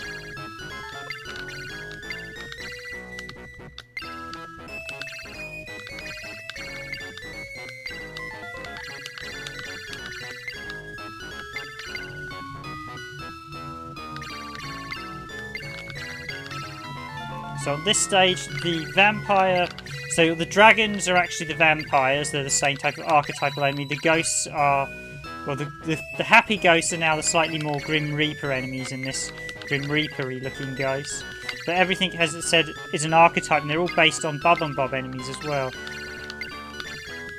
So on this stage, the vampire... So the dragons are actually the vampires. They're the same type of archetypal enemy. The ghosts are... Well, the happy ghosts are now the slightly more Grim Reaper enemies in this Grim Reaper-y looking ghosts. But everything, as it said, is an archetype, and they're all based on Bub and Bob enemies as well.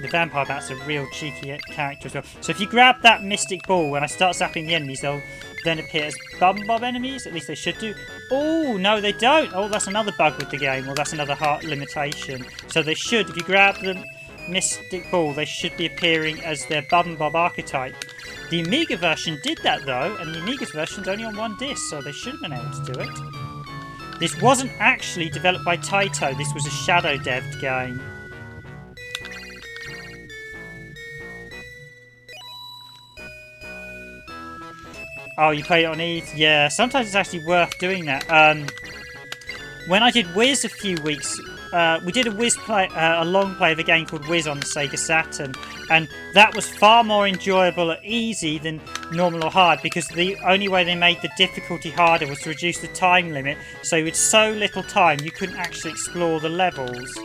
The vampire bat's a real cheeky character as well. So if you grab that mystic ball, when I start zapping the enemies, they'll then appear as Bub and Bob enemies. At least they should do. Oh, no, they don't. Oh, that's another bug with the game. Well, that's another heart limitation. So they should, if you grab the mystic ball, they should be appearing as their Bub and Bob archetype. The Amiga version did that, though, and the Amiga's version's only on 1 disc, so they should have been able to do it. This wasn't actually developed by Taito. This was a shadow devved game. Oh, you play it on E? Yeah, sometimes it's actually worth doing that. When I did Wiz a few weeks, we did a long play of a game called Wiz on the Sega Saturn, and that was far more enjoyable at easy than normal or hard, because the only way they made the difficulty harder was to reduce the time limit, so with so little time you couldn't actually explore the levels,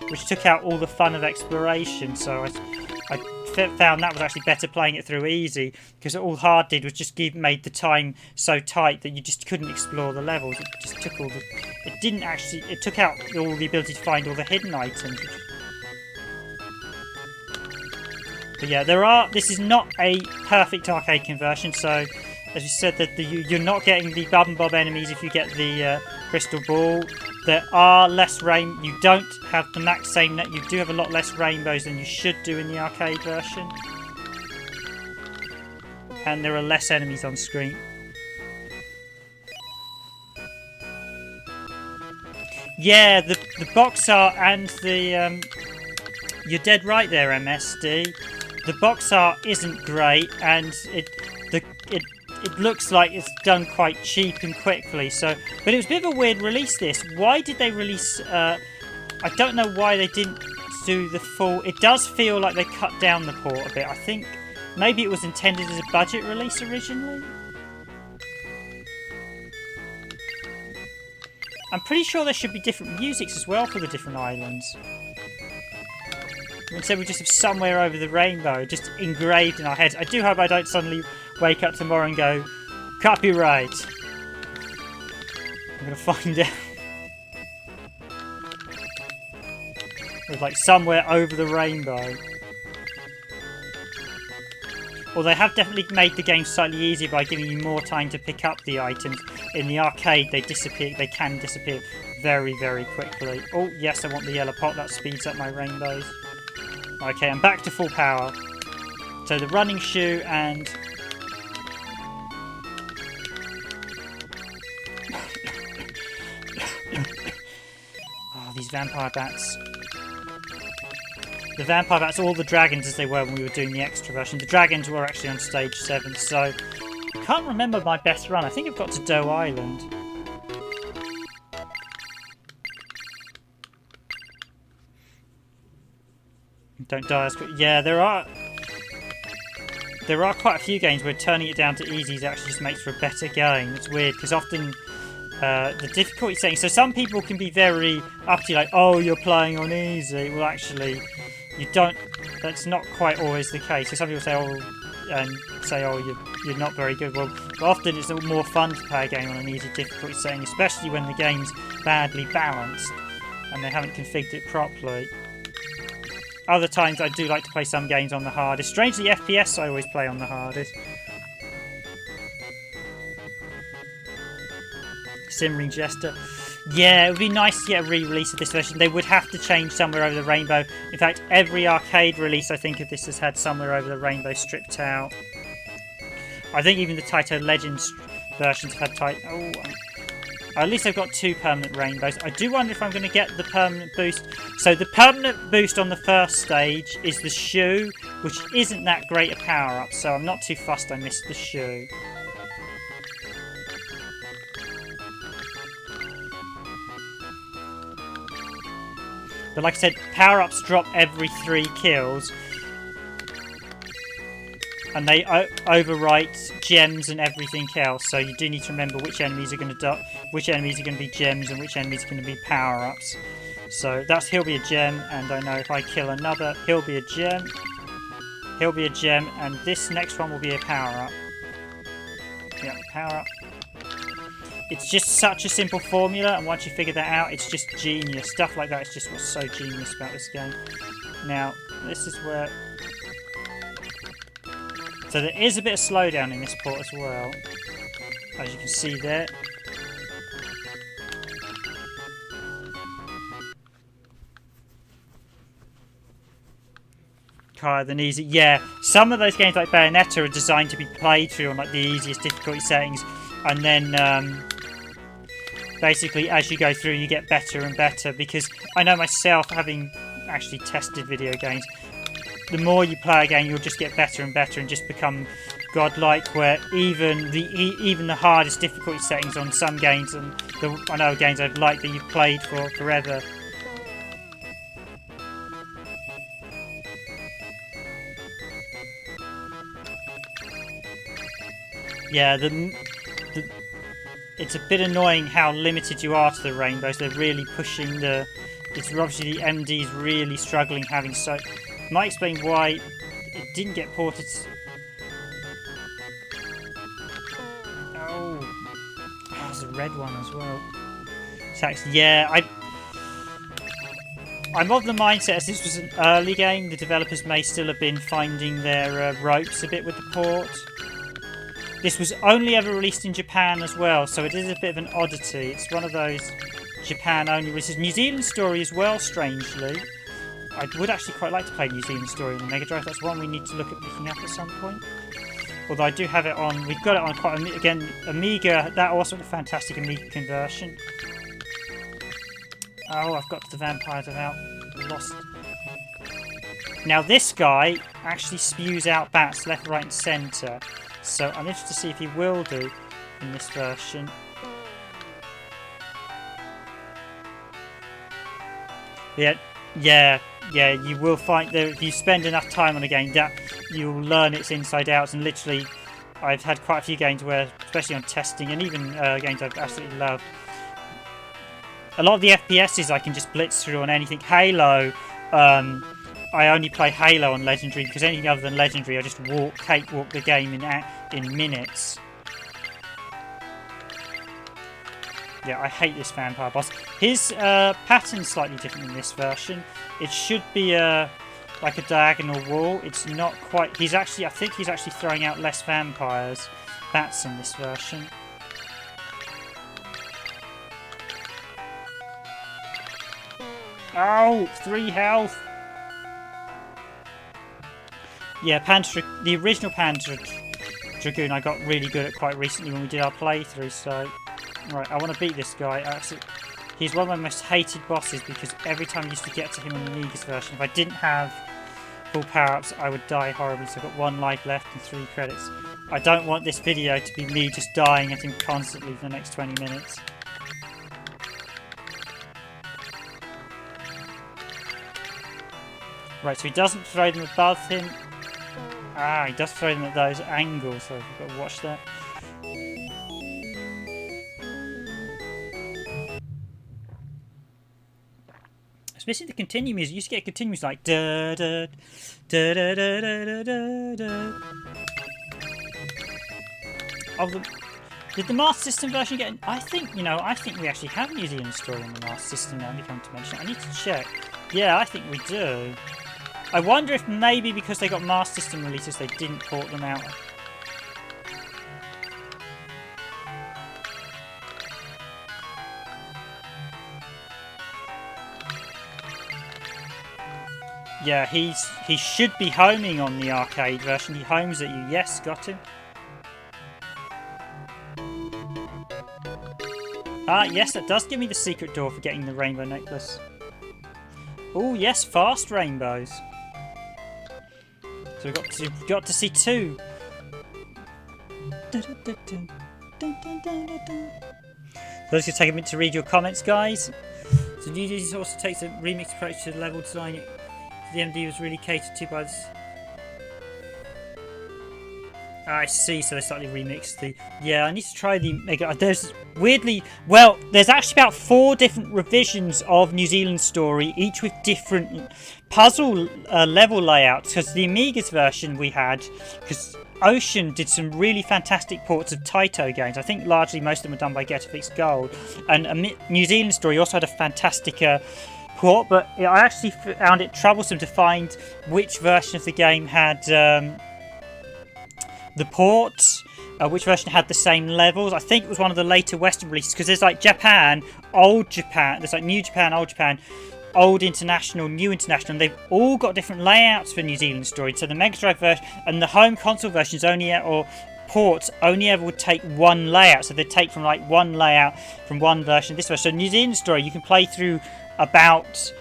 which took out all the fun of exploration. So I found that was actually better playing it through easy, because all hard did was just made the time so tight that you just couldn't explore the levels. It just took it took out all the ability to find all the hidden items. But yeah, this is not a perfect arcade conversion, so as you said, that you're not getting the Bub and Bob enemies if you get the crystal ball. There are less you don't have the max same net. You do have a lot less rainbows than you should do in the arcade version. And there are less enemies on screen. Yeah, the box art and the... you're dead right there, MSD. The box art isn't great, and it looks like it's done quite cheap and quickly. But it was a bit of a weird release, this. Why did they release... I don't know why they didn't do the full... It does feel like they cut down the port a bit. I think maybe it was intended as a budget release originally. I'm pretty sure there should be different musics as well for the different islands. Instead we just have Somewhere Over the Rainbow just engraved in our heads. I do hope I don't suddenly wake up tomorrow and go, copyright. I'm going to find out. With like Somewhere Over the Rainbow. Or they have definitely made the game slightly easier by giving you more time to pick up the items. In the arcade they can disappear very, very quickly. Oh yes, I want the yellow pot, that speeds up my rainbows. Okay, I'm back to full power. So the running shoe and... oh, these vampire bats. The vampire bats, all the dragons as they were when we were doing the extra version. The dragons were actually on stage 7, so... I can't remember my best run. I think I've got to Doe Island. Don't die as quick. Yeah, there are quite a few games where turning it down to easy actually just makes for a better game. It's weird because often the difficulty setting. So some people can be very up to you, like, oh, you're playing on easy. Well, actually, you don't. That's not quite always the case. So some people say, you're not very good. Well, often it's more fun to play a game on an easy difficulty setting, especially when the game's badly balanced and they haven't configured it properly. Other times I do like to play some games on the hardest. Strangely, FPS I always play on the hardest. Simmering Jester. Yeah, it would be nice to get a re-release of this version. They would have to change Somewhere Over the Rainbow. In fact, every arcade release I think of this has had Somewhere Over the Rainbow stripped out. I think even the Taito Legends versions have had Taito... Oh, at least I've got 2 permanent rainbows. I do wonder if I'm going to get the permanent boost. So the permanent boost on the first stage is the shoe, which isn't that great a power-up, so I'm not too fussed I missed the shoe. But like I said, power-ups drop every 3 kills. And they overwrite gems and everything else, so you do need to remember which enemies are going to which enemies are going to be gems and which enemies are going to be power-ups. So he'll be a gem, and I know if I kill another, he'll be a gem, and this next one will be a power-up. Yeah, power-up. It's just such a simple formula, and once you figure that out, it's just genius. Stuff like that is just what's so genius about this game. Now, this is where... So there is a bit of slowdown in this port as well, as you can see there. Higher than easy. Yeah, some of those games like Bayonetta are designed to be played through on like the easiest difficulty settings, and then basically as you go through you get better and better, because I know myself, having actually tested video games, the more you play a game, you'll just get better and better and just become godlike, where even the hardest difficulty settings on some games, and I know games I've liked that you've played for forever. Yeah, it's a bit annoying how limited you are to the rainbows. They're really pushing it's obviously the MD's really struggling having so... Might explain why it didn't get ported. Oh, there's a red one as well. So actually, yeah, I'm of the mindset as this was an early game, the developers may still have been finding their ropes a bit with the port. This was only ever released in Japan as well, so it is a bit of an oddity. It's one of those Japan-only releases. New Zealand story as well, strangely. I would actually quite like to play New Zealand story on the Mega Drive. That's one we need to look at picking up at some point. Although I do have it on, we've got it on quite, again, Amiga, that also a fantastic Amiga conversion. Oh, I've got the vampires without lost. Now this guy actually spews out bats left, right and centre. So I'm interested to see if he will do in this version. Yeah, you will find that if you spend enough time on a game that you'll learn its inside outs, and literally I've had quite a few games where, especially on testing and even games I've absolutely loved, a lot of the FPSs I can just blitz through on anything. Halo, I only play Halo on Legendary because anything other than Legendary I just cakewalk the game in minutes. Yeah, I hate this vampire boss. His pattern's slightly different in this version. It should be like a diagonal wall. It's not quite. I think he's actually throwing out less vampires, bats in this version. Oh, 3 health. Yeah, the original Panda Dragoon I got really good at quite recently when we did our playthrough, so... Right, I want to beat this guy. He's one of my most hated bosses because every time I used to get to him on the Amiga's version, if I didn't have full power-ups, I would die horribly, so I've got 1 life left and 3 credits. I don't want this video to be me just dying at him constantly for the next 20 minutes. Right, so he doesn't throw them above him. Ah, he does throw them at those angles, so I've got to watch that. It's missing the continue music. You used to get continuous like da da da da da da da da. Did the Master System version get? I think we actually have New Zealand story on the Master System now. We come to mention it. I need to check. Yeah, I think we do. I wonder if maybe because they got Master System releases, they didn't port them out. Yeah, he should be homing on the arcade version. He homes at you. Yes, got him. Ah, yes, that does give me the secret door for getting the rainbow necklace. Oh, yes, fast rainbows. So we've got to see 2. So let's just take a minute to read your comments, guys. So New Zealand also takes a remix approach to the level design. The MD was really catered to by this. I see, so they slightly remixed the... Yeah, I need to try the Mega... There's weirdly... Well, there's actually about 4 different revisions of New Zealand story, each with different puzzle level layouts, because the Amiga's version we had... Because Ocean did some really fantastic ports of Taito games. I think largely most of them were done by Getafix Gold. And New Zealand story also had a fantastic... port, but I actually found it troublesome to find which version of the game had the port, which version had the same levels. I think it was one of the later Western releases, because there's like Japan, old Japan, there's like New Japan, old International, New International, and they've all got different layouts for New Zealand story. So the Mega Drive version and the home console versions ports only ever would take 1 layout, so they'd take from like 1 layout from one version to this version. So New Zealand story you can play through about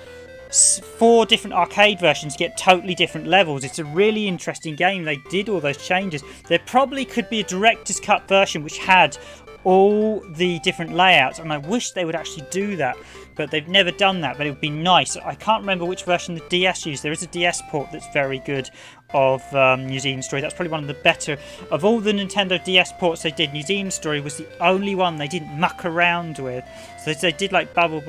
4 different arcade versions, get totally different levels. It's a really interesting game. They did all those changes. There probably could be a director's cut version which had all the different layouts, and I wish they would actually do that, but they've never done that. But it would be nice. I can't remember which version the DS used. There is a DS port that's very good of New Zealand story. That's probably one of the better of all the Nintendo DS ports they did. New Zealand story was the only one they didn't muck around with. So they did like Bubble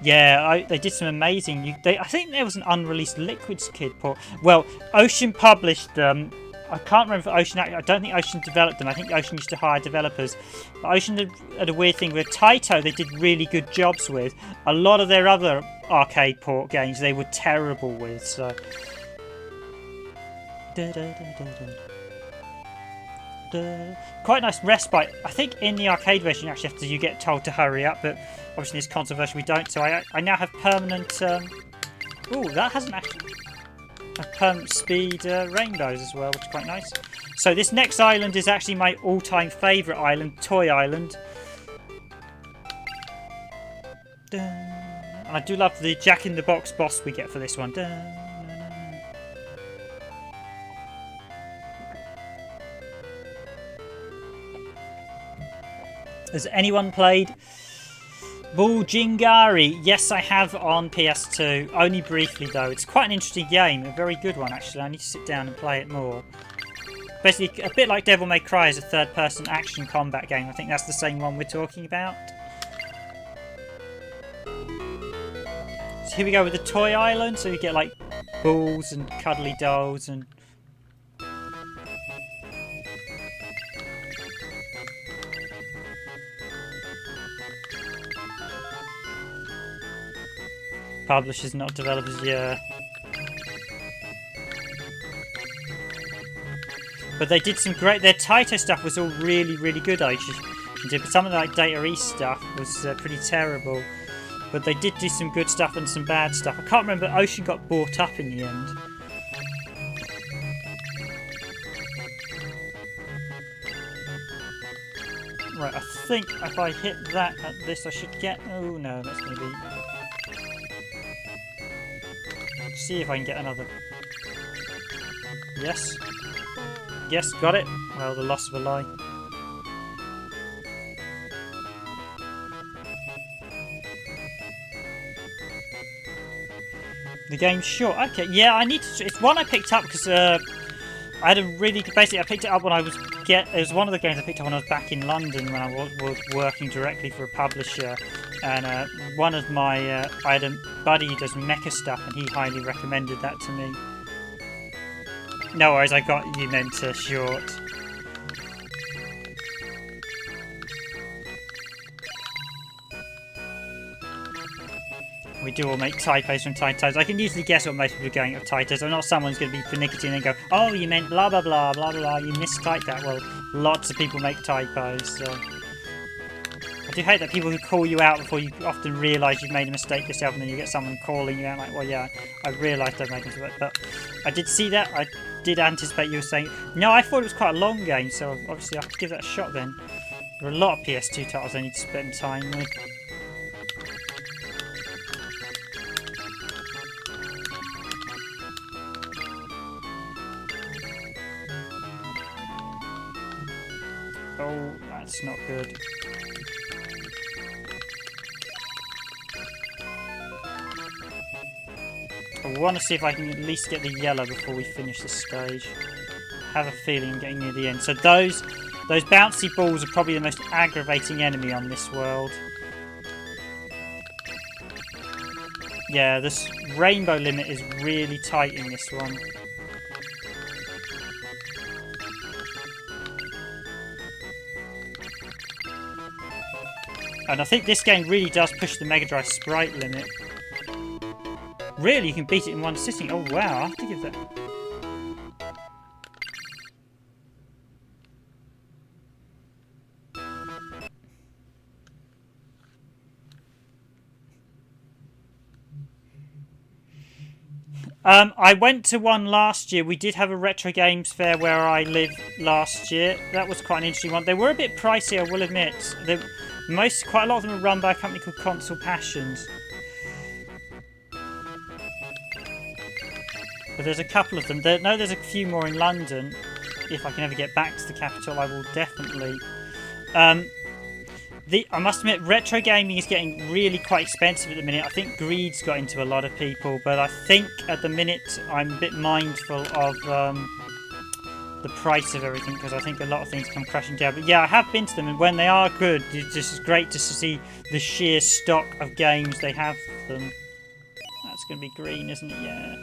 Yeah, they did some amazing. I think there was an unreleased Liquids Kid port. Well, Ocean published them. I can't remember if Ocean. I don't think Ocean developed them. I think Ocean used to hire developers. But Ocean had a weird thing with Taito. They did really good jobs with. A lot of their other arcade port games they were terrible with. So. Quite nice respite. I think in the arcade version you actually you get told to hurry up, but obviously in this console version we don't. So I now have permanent. Oh, that hasn't actually. Permanent speed rainbows as well, which is quite nice. So this next island is actually my all-time favourite island, Toy Island. And I do love the Jack in the Box boss we get for this one. Has anyone played Buljingari? Yes, I have on PS2. Only briefly, though. It's quite an interesting game. A very good one, actually. I need to sit down and play it more. Basically, a bit like Devil May Cry is a third-person action combat game. I think that's the same one we're talking about. So here we go with the Toy Island. So you get, like, balls and cuddly dolls and... Publishers, not developers, yeah. But they did some great... Their Taito stuff was all really, really good, I should do. But some of the like, Data East stuff was pretty terrible. But they did do some good stuff and some bad stuff. I can't remember, Ocean got bought up in the end. Right, I think if I hit that at this, I should get... Oh, no, that's going to be... See if I can get another. Yes. Yes, got it. Well, the loss of a lie. The game's short. Okay, yeah, I need to. It's one I picked up because I had a really. Basically, I picked it up when I was It was one of the games I picked up when I was back in London when I was working directly for a publisher. And one of my, I had a buddy who does mecha stuff, and he highly recommended that to me. No worries, I got you meant short. We do all make typos from Taitos. I can usually guess what most people are going at Taitos. I'm not someone who's going to be pernickety and go, oh, you meant blah, blah, blah, blah, blah, you mistyped that. Well, lots of people make typos, so... I do hate that people who call you out before you often realise you've made a mistake yourself, and then you get someone calling you out like, well, yeah, I realised I've made a mistake. But I did see that. I did anticipate you were saying... No, I thought it was quite a long game, so obviously I have to give that a shot then. There are a lot of PS2 titles I need to spend time with. Oh, that's not good. I want to see if I can at least get the yellow before we finish this stage. I have a feeling I'm getting near the end. So those bouncy balls are probably the most aggravating enemy on this world. Yeah, this rainbow limit is really tight in this one. And I think this game really does push the Mega Drive sprite limit. Really, you can beat it in one sitting. Oh, wow, I have to give that... I went to one last year. We did have a retro games fair where I live last year. That was quite an interesting one. They were a bit pricey, I will admit. Quite a lot of them are run by a company called Console Passions. But there's a couple of them. There's a few more in London. If I can ever get back to the capital, I will definitely. I must admit, retro gaming is getting really quite expensive at the minute. I think greed's got into a lot of people, but I think at the minute I'm a bit mindful of the price of everything, because I think a lot of things come crashing down. But yeah, I have been to them, and when they are good, it's just great to see the sheer stock of games they have for them. That's going to be green, isn't it? Yeah.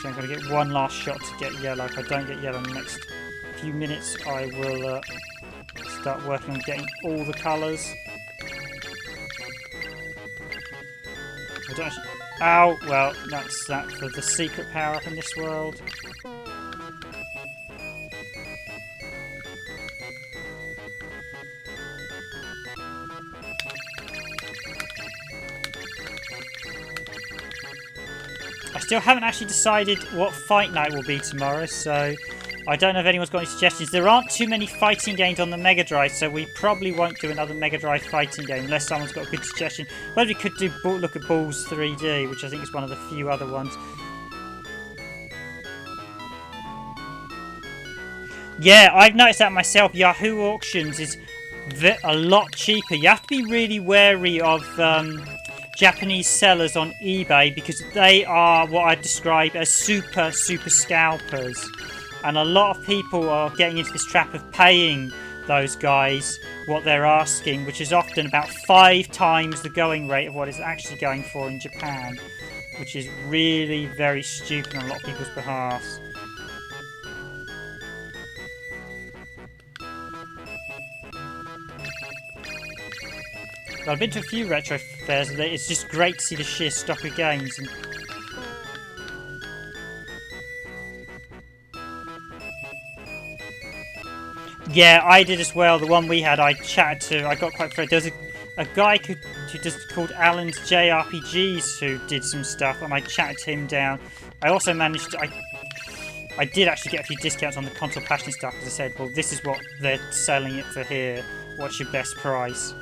So I'm going to get one last shot to get yellow. If I don't get yellow in the next few minutes, I will start working on getting all the colours. I don't actually... Ow! Well, that's that for the secret power-up in this world. I still haven't actually decided what fight night will be tomorrow, so I don't know if anyone's got any suggestions. There aren't too many fighting games on the Mega Drive, so we probably won't do another Mega Drive fighting game unless someone's got a good suggestion. Well, we could do look at Balls 3D, which I think is one of the few other ones. Yeah, I've noticed that myself. Yahoo Auctions is a lot cheaper. You have to be really wary of Japanese sellers on eBay, because they are what I describe as super scalpers. And a lot of people are getting into this trap of paying those guys what they're asking, which is often about 5 times the going rate of what it's actually going for in Japan, which is really very stupid on a lot of people's behalf. I've been to a few retro fairs, and it's just great to see the sheer stock of games. And yeah, I did as well. The one we had, I chatted to. I got quite afraid. There's a guy called Alan's JRPGs who did some stuff, and I chatted him down. I also managed to... I did actually get a few discounts on the console passion stuff, because I said, well, this is what they're selling it for here. What's your best price?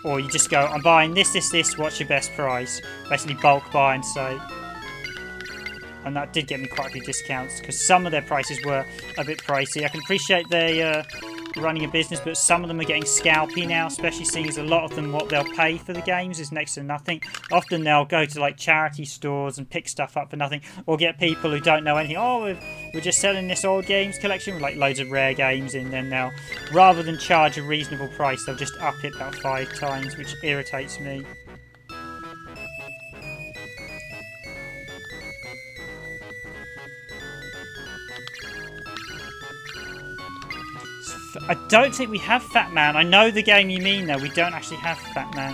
Or you just go, I'm buying this, what's your best price? Basically bulk buy and say. And that did get me quite a few discounts, because some of their prices were a bit pricey. I can appreciate they're running a business, but some of them are getting scalpy now, especially seeing as a lot of them, what they'll pay for the games is next to nothing. Often they'll go to like charity stores and pick stuff up for nothing, or get people who don't know anything. Oh, we're just selling this old games collection with like loads of rare games in. Then they'll, rather than charge a reasonable price, they'll just up it about 5 times, which irritates me. I don't think we have Fat Man. I know the game you mean, though. We don't actually have Fat Man.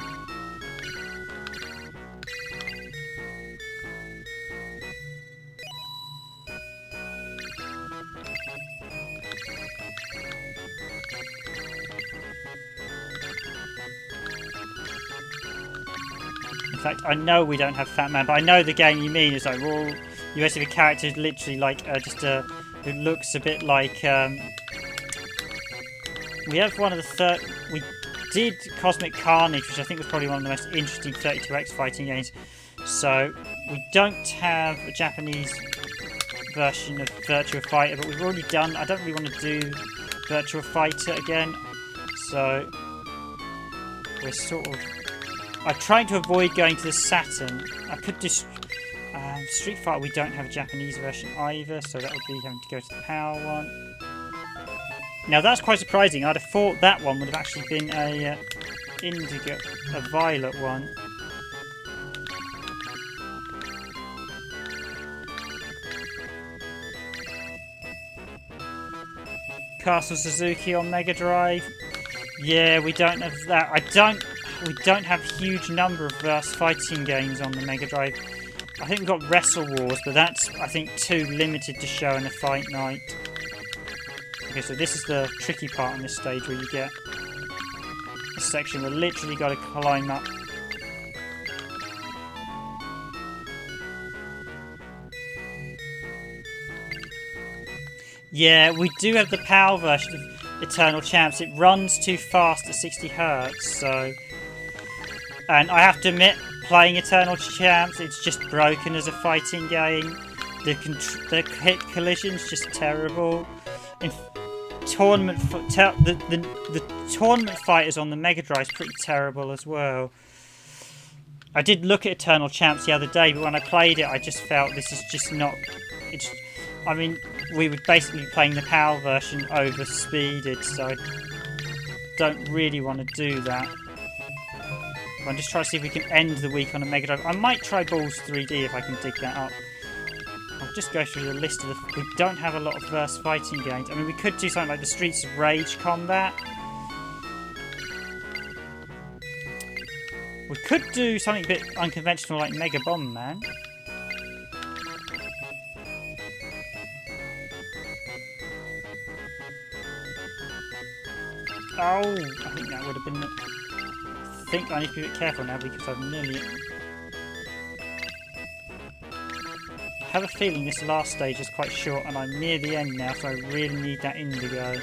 In fact, I know we don't have Fat Man, but I know the game you mean is like, well, you basically have a character literally like who looks a bit like. We have one of the we did Cosmic Carnage, which I think was probably one of the most interesting 32X fighting games. So we don't have a Japanese version of Virtua Fighter, but we've already done. I don't really want to do Virtua Fighter again, so we're sort of. I'm trying to avoid going to the Saturn. I could do Street Fighter. We don't have a Japanese version either, so that would be having to go to the PAL one. Now that's quite surprising. I'd have thought that one would have actually been a violet one. Castle Suzuki on Mega Drive. Yeah, we don't have that. We don't have a huge number of verse fighting games on the Mega Drive. I think we've got Wrestle Wars, but that's, I think, too limited to show in a fight night. Okay, so this is the tricky part on this stage, where you get a section where literally got to climb up. Yeah, we do have the PAL version of Eternal Champs. It runs too fast at 60 Hertz, so... And I have to admit, playing Eternal Champs, it's just broken as a fighting game. The hit collision's just terrible. tournament the tournament fighters on the Mega Drive is pretty terrible as well. I did look at Eternal Champs the other day, but when I played it, I just felt this is just not. I mean, we were basically playing the PAL version over speeded, so I don't really want to do that. I'm just trying to see if we can end the week on a Mega Drive. I might try Balls 3D if I can dig that up. I'll just go through the list of the... We don't have a lot of verse fighting games. I mean, we could do something like the Streets of Rage combat. We could do something a bit unconventional like Mega Bomb Man. Oh, I think that would have been... I think I need to be a bit careful now because I've nearly... I have a feeling this last stage is quite short and I'm near the end now, so I really need that indigo.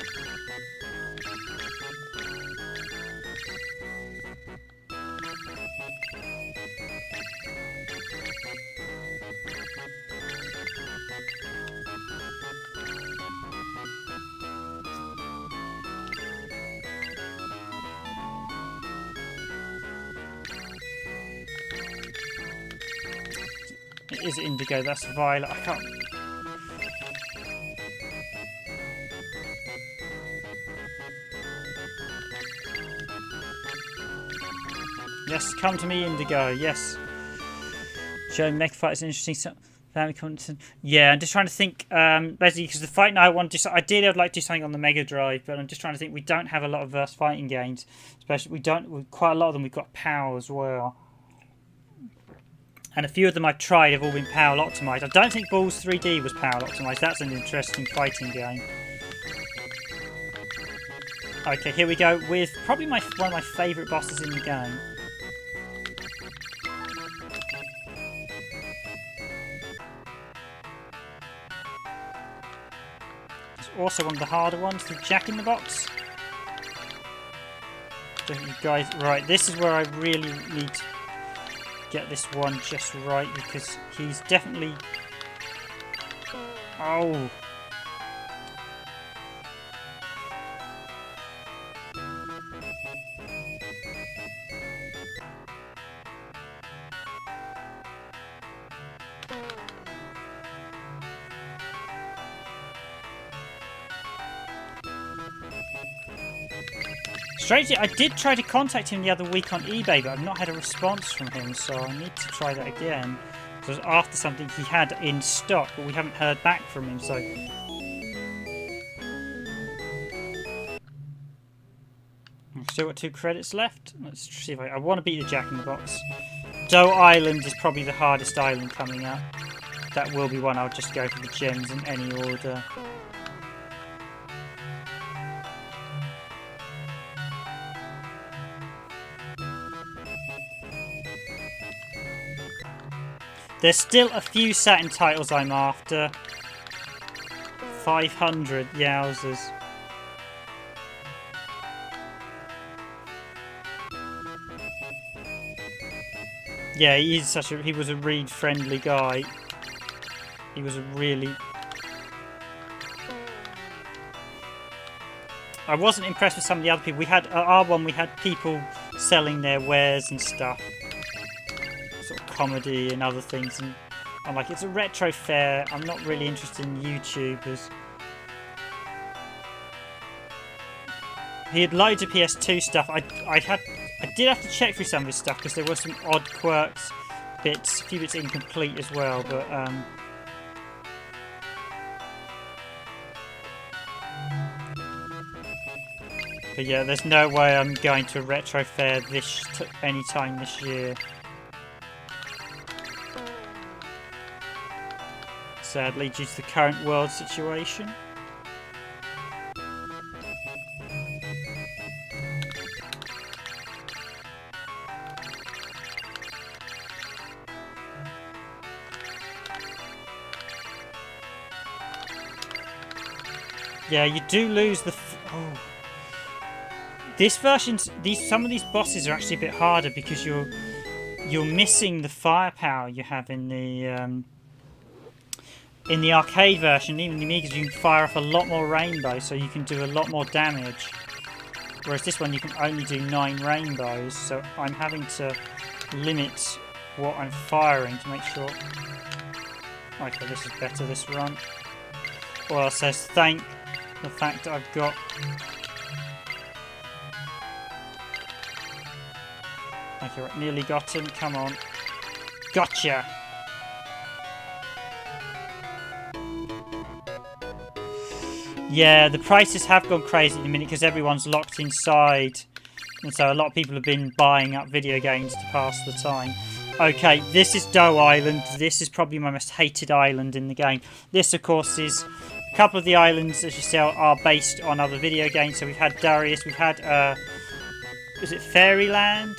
It is indigo, that's violet. I can't... Yes, come to me, indigo, yes. Joe, Mech Fight is interesting. Family content. Yeah, I'm just trying to think, basically, because the fight night I want to do, ideally I'd like to do something on the Mega Drive, but I'm just trying to think, we don't have a lot of verse fighting games. Especially, quite a lot of them, we've got PAL as well. And a few of them I've tried have all been PAL optimised. I don't think Balls 3D was PAL optimised. That's an interesting fighting game. Okay, here we go with probably one of my favourite bosses in the game. It's also one of the harder ones, the Jack in the Box. So you guys, right, this is where I really need to get this one just right because he's definitely... Oh! Strangely, I did try to contact him the other week on eBay, but I've not had a response from him, so I need to try that again. So it was after something he had in stock, but we haven't heard back from him, so... I've still got 2 credits left. Let's see if I want to beat the Jack in the Box. Doe Island is probably the hardest island coming up. That will be one I'll just go for the gems in any order. There's still a few Saturn titles I'm after. 500, yowzers. Yeah, he was a read-friendly guy. He was a really... I wasn't impressed with some of the other people. We had, at R1, we had people selling their wares and stuff. Sort of comedy and other things, and I'm like, it's a retro fair, I'm not really interested in YouTubers. He had loads of PS2 stuff. I did have to check through some of his stuff because there were some odd quirks, bits, a few bits incomplete as well, but yeah, there's no way I'm going to a retro fair any time this year. Sadly, due to the current world situation. Yeah, you do lose the... Oh. This version's... Some of these bosses are actually a bit harder because you're missing the firepower you have in the... in the arcade version, even the Amigas, you can fire off a lot more rainbows, so you can do a lot more damage. Whereas this one, you can only do 9 rainbows, so I'm having to limit what I'm firing to make sure... Okay, this is better, this run. Well, it says thank the fact that I've got... Okay, right, nearly got him, come on. Gotcha! Yeah, the prices have gone crazy at the minute because everyone's locked inside. And so a lot of people have been buying up video games to pass the time. Okay, this is Dough Island. This is probably my most hated island in the game. This, of course, is... A couple of the islands, as you see, are based on other video games. So we've had Darius, we've had... is it Fairyland?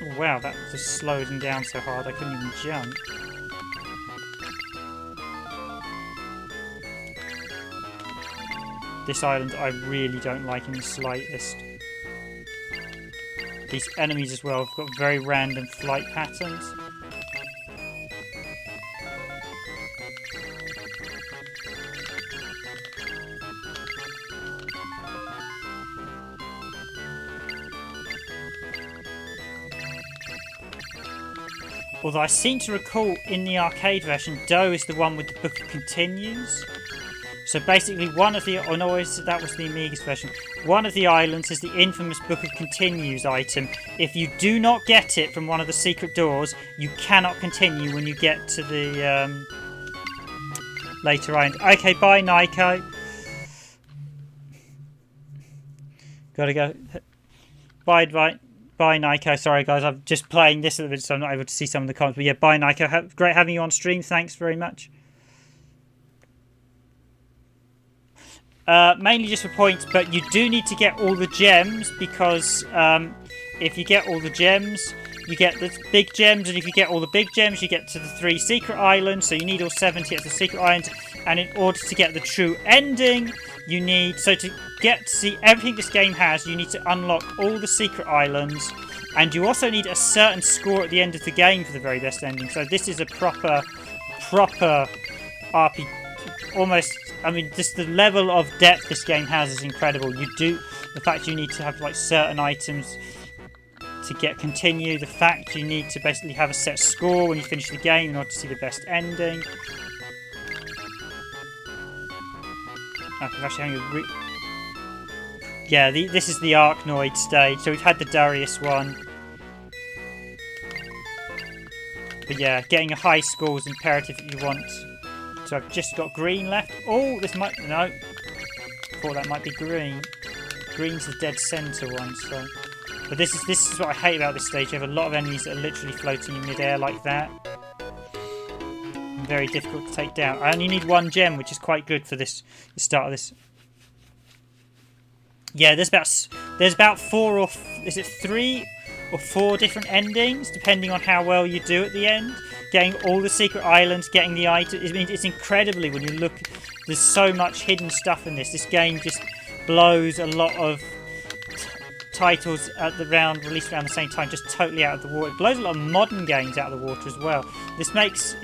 Oh, wow, that just slowed him down so hard I couldn't even jump. This island I really don't like in the slightest. These enemies as well have got very random flight patterns. Although I seem to recall in the arcade version, Dough is the one with the Book of Continues. So basically one of the... Oh no, that was the Amiga's version. One of the islands is the infamous Book of Continues item. If you do not get it from one of the secret doors, you cannot continue when you get to the later island. Okay, bye Nico. Gotta go. Bye, bye. Bye, Nico. Sorry, guys. I'm just playing this a little bit, so I'm not able to see some of the comments. But yeah, bye, Nico. Great having you on stream. Thanks very much. Mainly just for points, but you do need to get all the gems, because if you get all the gems, you get the big gems, and if you get all the big gems, you get to the 3 secret islands, so you need all 70 at the secret islands, and in order to get the true ending, you need... So to get to see everything this game has, you need to unlock all the secret islands, and you also need a certain score at the end of the game for the very best ending. So this is a proper RPG, almost... I mean, just the level of depth this game has is incredible. The fact you need to have like certain items to get continue, the fact you need to basically have a set score when you finish the game in order to see the best ending. Yeah, this is the Arkanoid stage. So we've had the Darius one. But yeah, getting a high score is imperative if you want. So I've just got green left. Oh, this might... No. Thought that might be green. Green's the dead centre one, so... But this is what I hate about this stage. You have a lot of enemies that are literally floating in midair like that. Very difficult to take down. I only need 1 gem, which is quite good for this, the start of this. Yeah, there's about 4 or... Is it 3 or 4 different endings, depending on how well you do at the end. Getting all the secret islands, getting the items. I mean, it's incredibly when you look. There's so much hidden stuff in this. This game just blows a lot of titles released around the same time, just totally out of the water. It blows a lot of modern games out of the water as well. This makes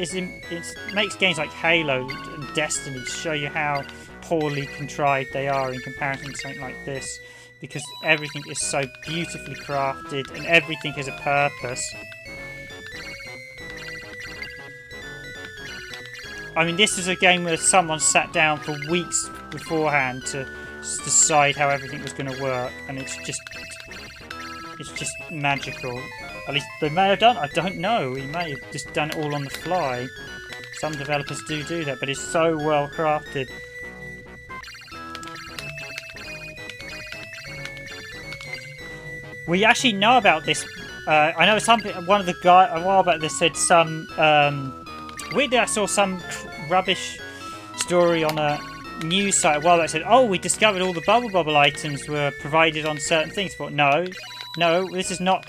games like Halo and Destiny show you how poorly contrived they are in comparison to something like this, because everything is so beautifully crafted and everything has a purpose. I mean, this is a game where someone sat down for weeks beforehand to decide how everything was going to work, and it's just magical. At least they may have done. I don't know. We may have just done it all on the fly. Some developers do that, but it's so well crafted. We actually know about this. I know one of the guys a while back. They said some. Weirdly, I saw some rubbish story on a news site a while back that said, "Oh, we discovered all the Bubble Bobble items were provided on certain things." But no, this is not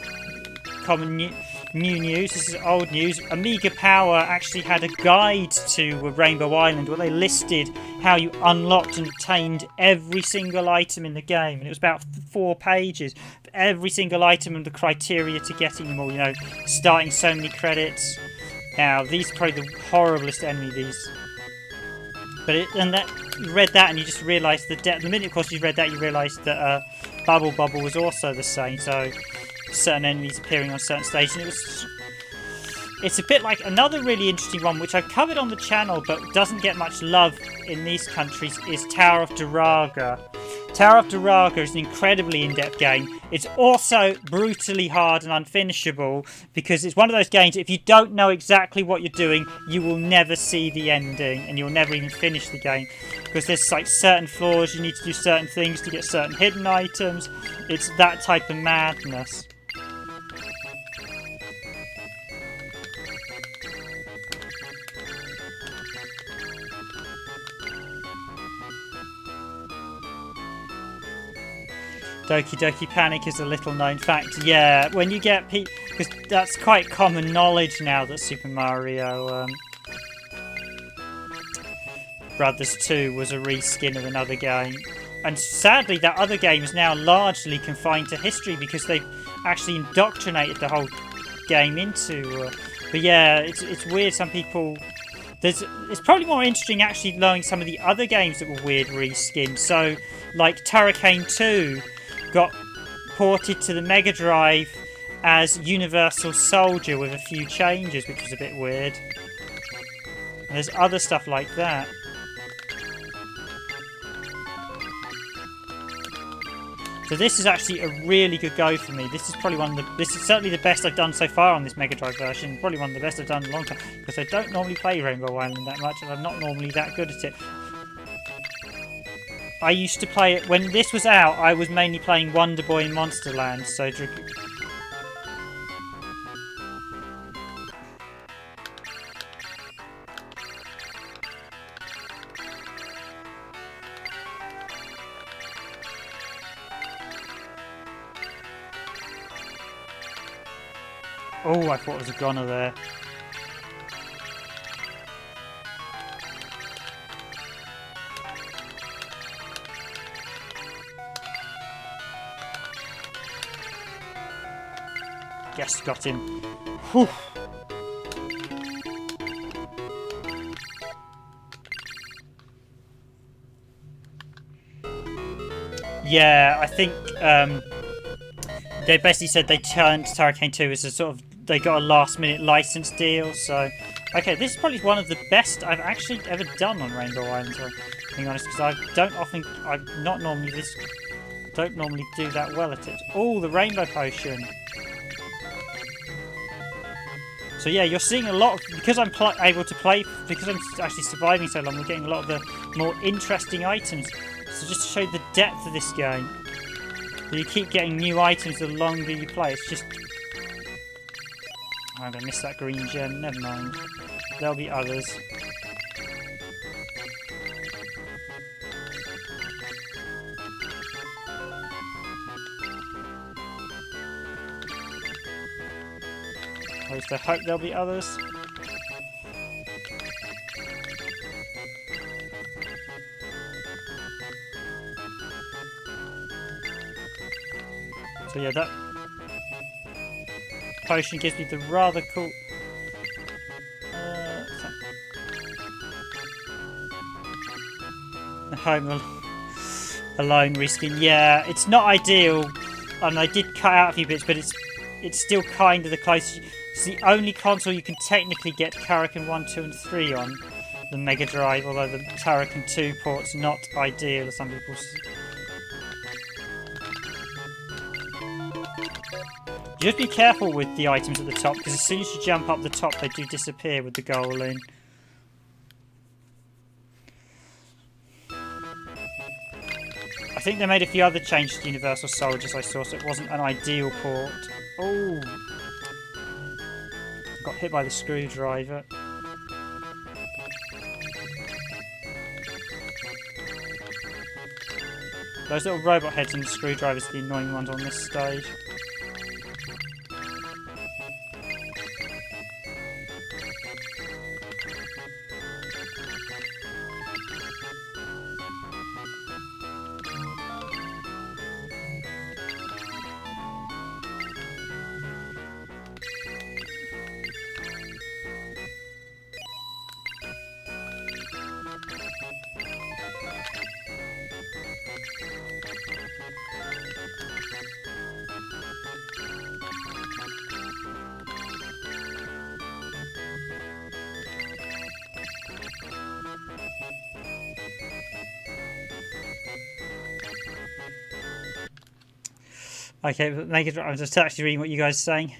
common new news. This is old news. Amiga Power actually had a guide to Rainbow Island where they listed how you unlocked and obtained every single item in the game, and it was about 4 pages of every single item and the criteria to getting them all. You know, starting so many credits. Now, these are probably the horriblest enemy, these. But you read that and you just realised the minute, of course, you read that, you realised that Bubble was also the same. So, certain enemies appearing on certain stages. And it's a bit like another really interesting one, which I've covered on the channel, but doesn't get much love in these countries, is Tower of Duraga. Tower of Duraga is an incredibly in-depth game. It's also brutally hard and unfinishable, because it's one of those games, if you don't know exactly what you're doing, you will never see the ending, and you'll never even finish the game. Because there's like certain floors, you need to do certain things to get certain hidden items. It's that type of madness. Doki Doki Panic is a little known fact. Yeah, when you get people... Because that's quite common knowledge now that Super Mario Brothers 2 was a reskin of another game. And sadly, that other game is now largely confined to history because they've actually indoctrinated the whole game into... but yeah, it's weird. Some people... It's probably more interesting actually knowing some of the other games that were weird reskins. So, like Turricane 2... got ported to the Mega Drive as Universal Soldier with a few changes, which was a bit weird. And there's other stuff like that. So this is actually a really good go for me. This is probably this is certainly the best I've done so far on this Mega Drive version. Probably one of the best I've done in a long time, because I don't normally play Rainbow Island that much, and I'm not normally that good at it. I used to play it when this was out. I was mainly playing Wonder Boy and Monsterland. So, oh, I thought it was a goner there. Yes, got him. Whew. Yeah, I think they basically said they turned Turricane 2 as a sort of... They got a last-minute license deal, so... Okay, this is probably one of the best I've actually ever done on Rainbow Island, to be honest, because I'm not normally don't normally do that well at it. Oh, the Rainbow Potion. So yeah, you're seeing a lot of... Because I'm able to play... Because I'm actually surviving so long, we're getting a lot of the more interesting items. So just to show the depth of this game. You keep getting new items the longer you play. It's just... Oh, I'm going to miss that green gem. Never mind. There'll be others. At least I hope there'll be others. So yeah, that potion gives me the rather cool... Home Alone reskin. Yeah, it's not ideal, and I did cut out a few bits, but it's still kind of the closest. It's the only console you can technically get Turrican 1, 2 and 3 on, the Mega Drive, although the Turrican 2 port's not ideal, as some people say. Just be careful with the items at the top, because as soon as you jump up the top, they do disappear with the goal in. I think they made a few other changes to Universal Soldiers I saw, so it wasn't an ideal port. Oh! Got hit by the screwdriver. Those little robot heads and the screwdrivers are the annoying ones on this stage. Okay, but Mega Drive. I'm just actually reading what you guys are saying.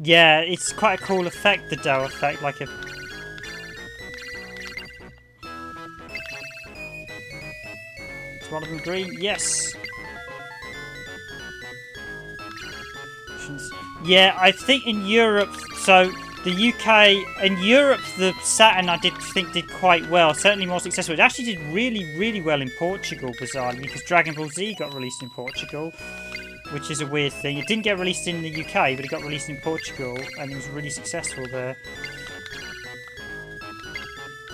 Yeah, it's quite a cool effect, the dough effect, like a... Is one of them green? Yes! Yeah, I think in Europe, so the UK, in Europe, the Saturn I did quite well, certainly more successful. It actually did really, really well in Portugal, bizarrely, because Dragon Ball Z got released in Portugal, which is a weird thing. It didn't get released in the UK, but it got released in Portugal, and it was really successful there.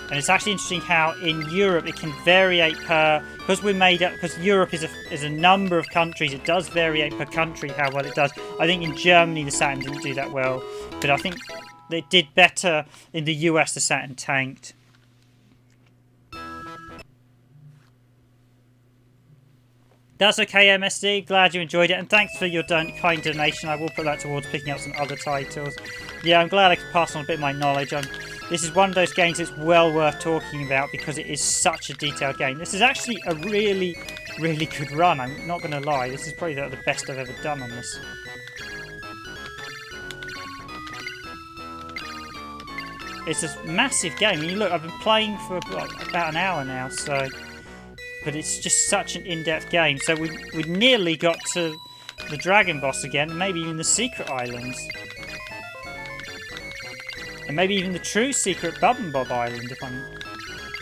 And it's actually interesting how in Europe it can variate per, because we're made up, because Europe is a number of countries, it does variate per country how well it does. I think in Germany the Saturn didn't do that well, but I think it did better in the US. The Saturn tanked. That's okay, MSD. Glad you enjoyed it, and thanks for your kind donation. I will put that towards picking up some other titles. Yeah, I'm glad I could pass on a bit of my knowledge. This is one of those games that's well worth talking about because it is such a detailed game. This is actually a really, really good run. I'm not going to lie. This is probably the best I've ever done on this. It's a massive game. I mean, look, I've been playing for about an hour now, so... But it's just such an in-depth game. So we nearly got to the Dragon Boss again, maybe even the Secret Islands. And maybe even the true secret Bub and Bob Island, if I'm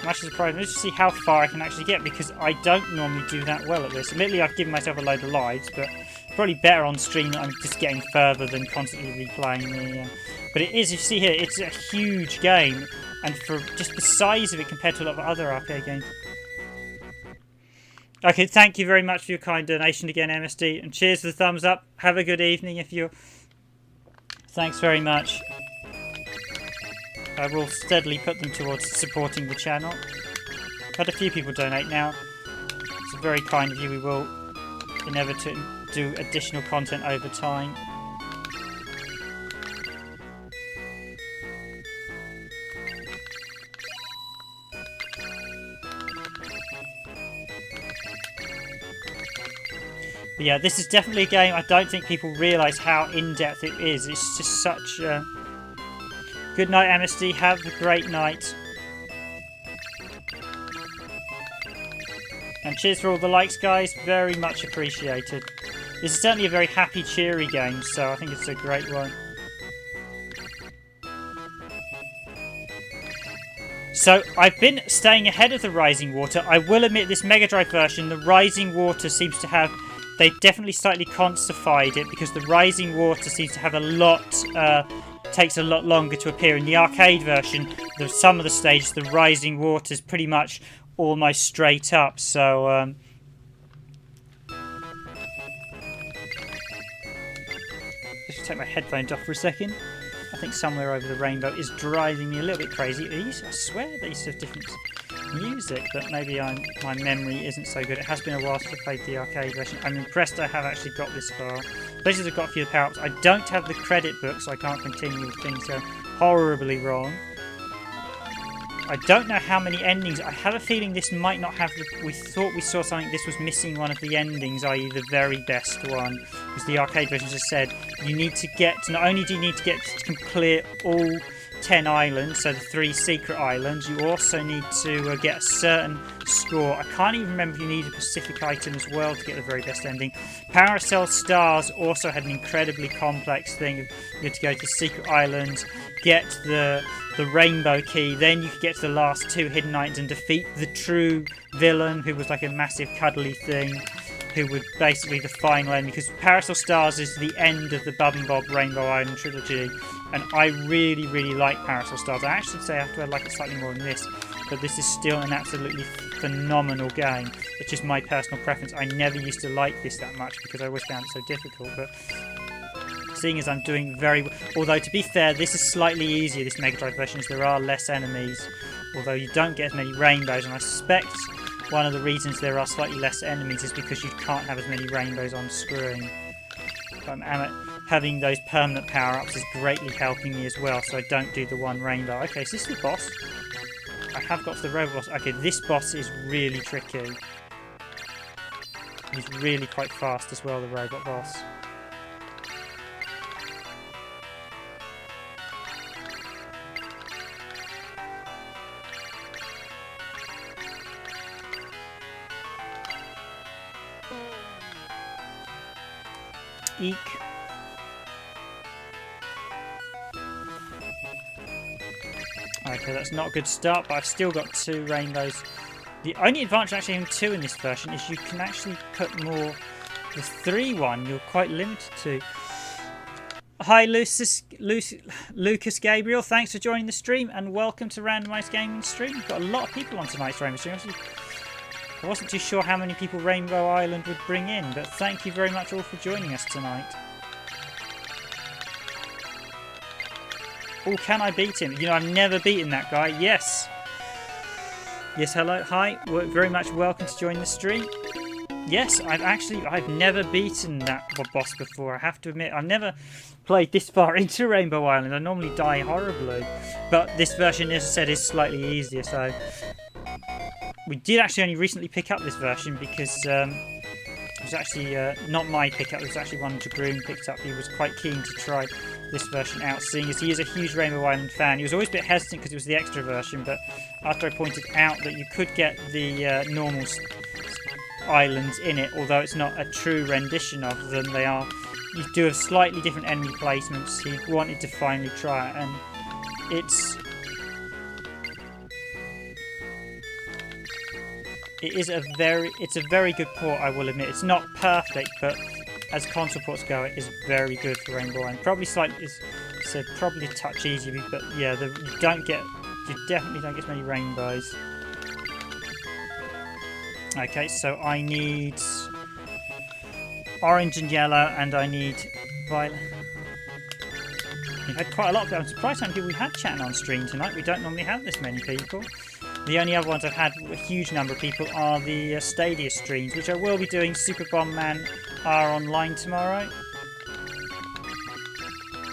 actually surprised. Let's just see how far I can actually get, because I don't normally do that well at this. Admittedly, I've given myself a load of lives, but probably better on stream that I'm just getting further than constantly replaying the... But it is, you see here, it's a huge game, and for just the size of it compared to a lot of other arcade games. Okay, thank you very much for your kind donation again, MSD, and cheers for the thumbs up. Have a good evening if you're... Thanks very much. I will steadily put them towards supporting the channel. I've had a few people donate now. It's very kind of you. We will endeavour to do additional content over time. But yeah, this is definitely a game I don't think people realise how in-depth it is. It's just such a... Good night, MSD. Have a great night. And cheers for all the likes, guys. Very much appreciated. This is certainly a very happy, cheery game, so I think it's a great one. So, I've been staying ahead of the Rising Water. I will admit this Mega Drive version, the Rising Water seems to have... They've definitely slightly constified it, because the Rising Water seems to have a lot... takes a lot longer to appear. In the arcade version, some of the stages, the Rising Water is pretty much almost straight up, so... Just take my headphones off for a second. I think Somewhere Over the Rainbow is driving me a little bit crazy. I swear they used to have different music, but maybe my memory isn't so good. It has been a while since I played the arcade version. I'm impressed I have actually got this far. Especially I've got a few power-ups. I don't have the credit book, so I can't continue with things going horribly wrong. I don't know how many endings. I have a feeling this might not have the... We thought we saw something. This was missing one of the endings, i.e. the very best one. Because the arcade version just said you need to get... Not only do you need to get to clear all 10 islands, so the 3 secret islands, you also need to get a certain score. I can't even remember if you need a Pacific item as well to get the very best ending. Paracel Stars also had an incredibly complex thing. You had to go to the secret islands, get the rainbow key, then you could get to the last 2 hidden items and defeat the true villain, who was like a massive cuddly thing, who would basically the final end, because Paracel Stars is the end of the Bub and Bob Rainbow Island trilogy, and I really, really like Paracel Stars. I actually say I have to like it slightly more than this, but this is still an absolutely phenomenal game. It's just my personal preference. I never used to like this that much because I always found it so difficult, but seeing as I'm doing very well, although to be fair, this is slightly easier, this Mega Drive version, as there are less enemies, although you don't get as many rainbows, and I suspect one of the reasons there are slightly less enemies is because you can't have as many rainbows on screen. Having those permanent power-ups is greatly helping me as well, so I don't do the one rainbow. Okay, is this the boss? I have got to the robot boss. Okay, this boss is really tricky. He's really quite fast as well, the robot boss. Eek. Okay, that's not a good start, but I've still got 2 rainbows. The only advantage actually having 2 in this version is you can actually put more. The 3 one you're quite limited to. Hi Lucas Gabriel, thanks for joining the stream and welcome to Randomised Gaming Stream. We've got a lot of people on tonight's Rainbow Stream. I wasn't too sure how many people Rainbow Island would bring in, but thank you very much all for joining us tonight. Oh, can I beat him? You know, I've never beaten that guy. Yes. Yes, hello. Hi. Very much welcome to join the stream. Yes, I've never beaten that boss before. I have to admit, I've never played this far into Rainbow Island. I normally die horribly. But this version, as I said, is slightly easier, so... We did actually only recently pick up this version because it was actually not my pickup, it was actually one Jagroon picked up. He was quite keen to try this version out, seeing as he is a huge Rainbow Island fan. He was always a bit hesitant because it was the extra version, but after I pointed out that you could get the normal islands in it, although it's not a true rendition of them, you do have slightly different enemy placements. He wanted to finally try it, and it's a very good port, I will admit. It's not perfect, but as console ports go, it is very good for Rainbow Island. Probably slightly, probably a touch easier, but yeah, you definitely don't get as many rainbows. Okay, so I need orange and yellow, and I need violet. We've had quite a lot of people. I'm surprised how many people we had chatting on stream tonight. We don't normally have this many people. The only other ones I've had a huge number of people are the Stadia streams, which I will be doing Super Bomb Man R online tomorrow.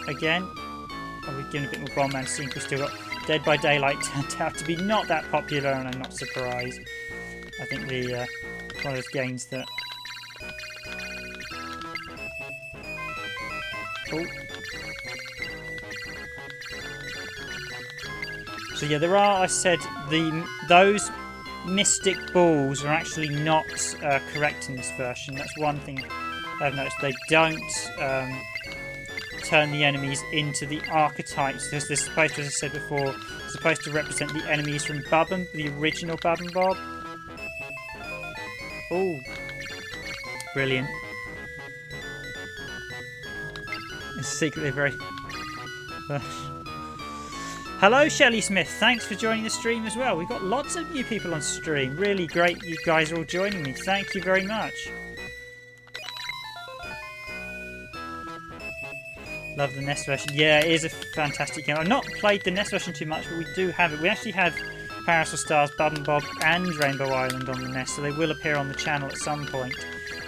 Again, I'll be giving a bit more Bomb Man sync. We've still got Dead by Daylight turned out to be not that popular, and I'm not surprised. I think one of those games that... Oh. So yeah, there are, I said, those mystic balls are actually not correct in this version. That's one thing I've noticed. They don't turn the enemies into the archetypes. They're supposed to, as I said before, supposed to represent the enemies from Bubba, the original Bub and Bob. Oh, brilliant. It's secretly very... Hello Shelley Smith, thanks for joining the stream as well. We've got lots of new people on stream. Really great you guys are all joining me. Thank you very much. Love the NES version. Yeah, it is a fantastic game. I've not played the NES version too much, but we do have it. We actually have Parasol Stars, Bub and Bob and Rainbow Island on the NES, so they will appear on the channel at some point.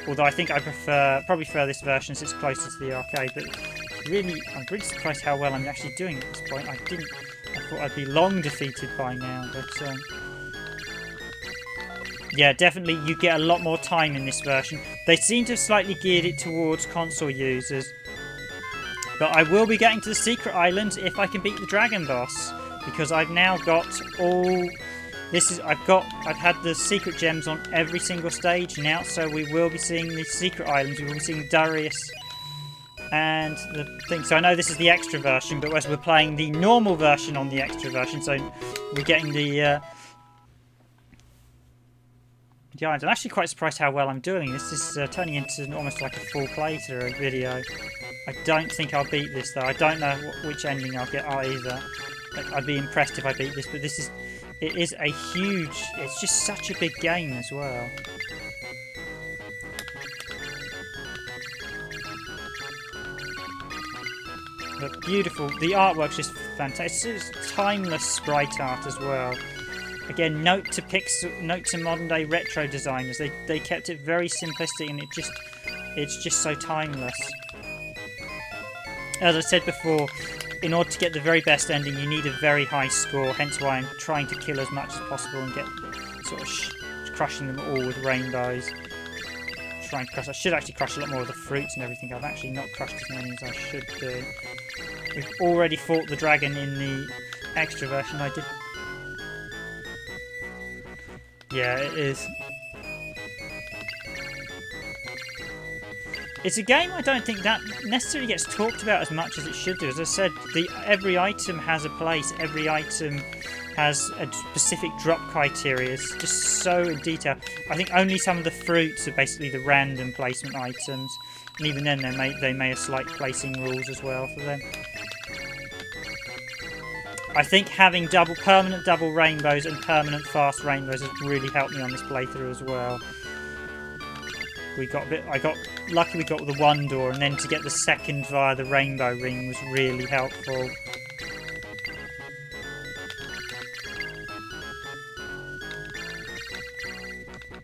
Although I think I probably prefer this version since it's closer to the arcade. But really, I'm really surprised how well I'm actually doing at this point. I thought I'd be long defeated by now, but yeah, definitely you get a lot more time in this version. They seem to have slightly geared it towards console users, but I will be getting to the secret island if I can beat the dragon boss, because I've now got all I've had the secret gems on every single stage now, so we will be seeing the secret islands. We will be seeing Darius and the thing. So I know this is the extra version, but as we're playing the normal version on the extra version, so we're getting the islands. I'm actually quite surprised how well I'm doing. This is turning into almost like a full playthrough video. I don't think I'll beat this though. I don't know which ending I'll get either. I'd be impressed if I beat this, but it is a huge, it's just such a big game as well. But beautiful. The artwork's just fantastic. It's timeless sprite art as well. Again, note to modern day retro designers. They kept it very simplistic, and it's just so timeless. As I said before, in order to get the very best ending, you need a very high score. Hence why I'm trying to kill as much as possible and get sort of crushing them all with rainbows. Trying to crush. I should actually crush a lot more of the fruits and everything. I've actually not crushed as many as I should do. We've already fought the dragon in the extra version I did. Yeah, it is. It's a game I don't think that necessarily gets talked about as much as it should do. As I said, every item has a place. Every item has a specific drop criteria. It's just so in detail. I think only some of the fruits are basically the random placement items. And even then, they may have slight placing rules as well for them. I think having permanent double rainbows and permanent fast rainbows has really helped me on this playthrough as well. Lucky we got the one door, and then to get the second via the rainbow ring was really helpful.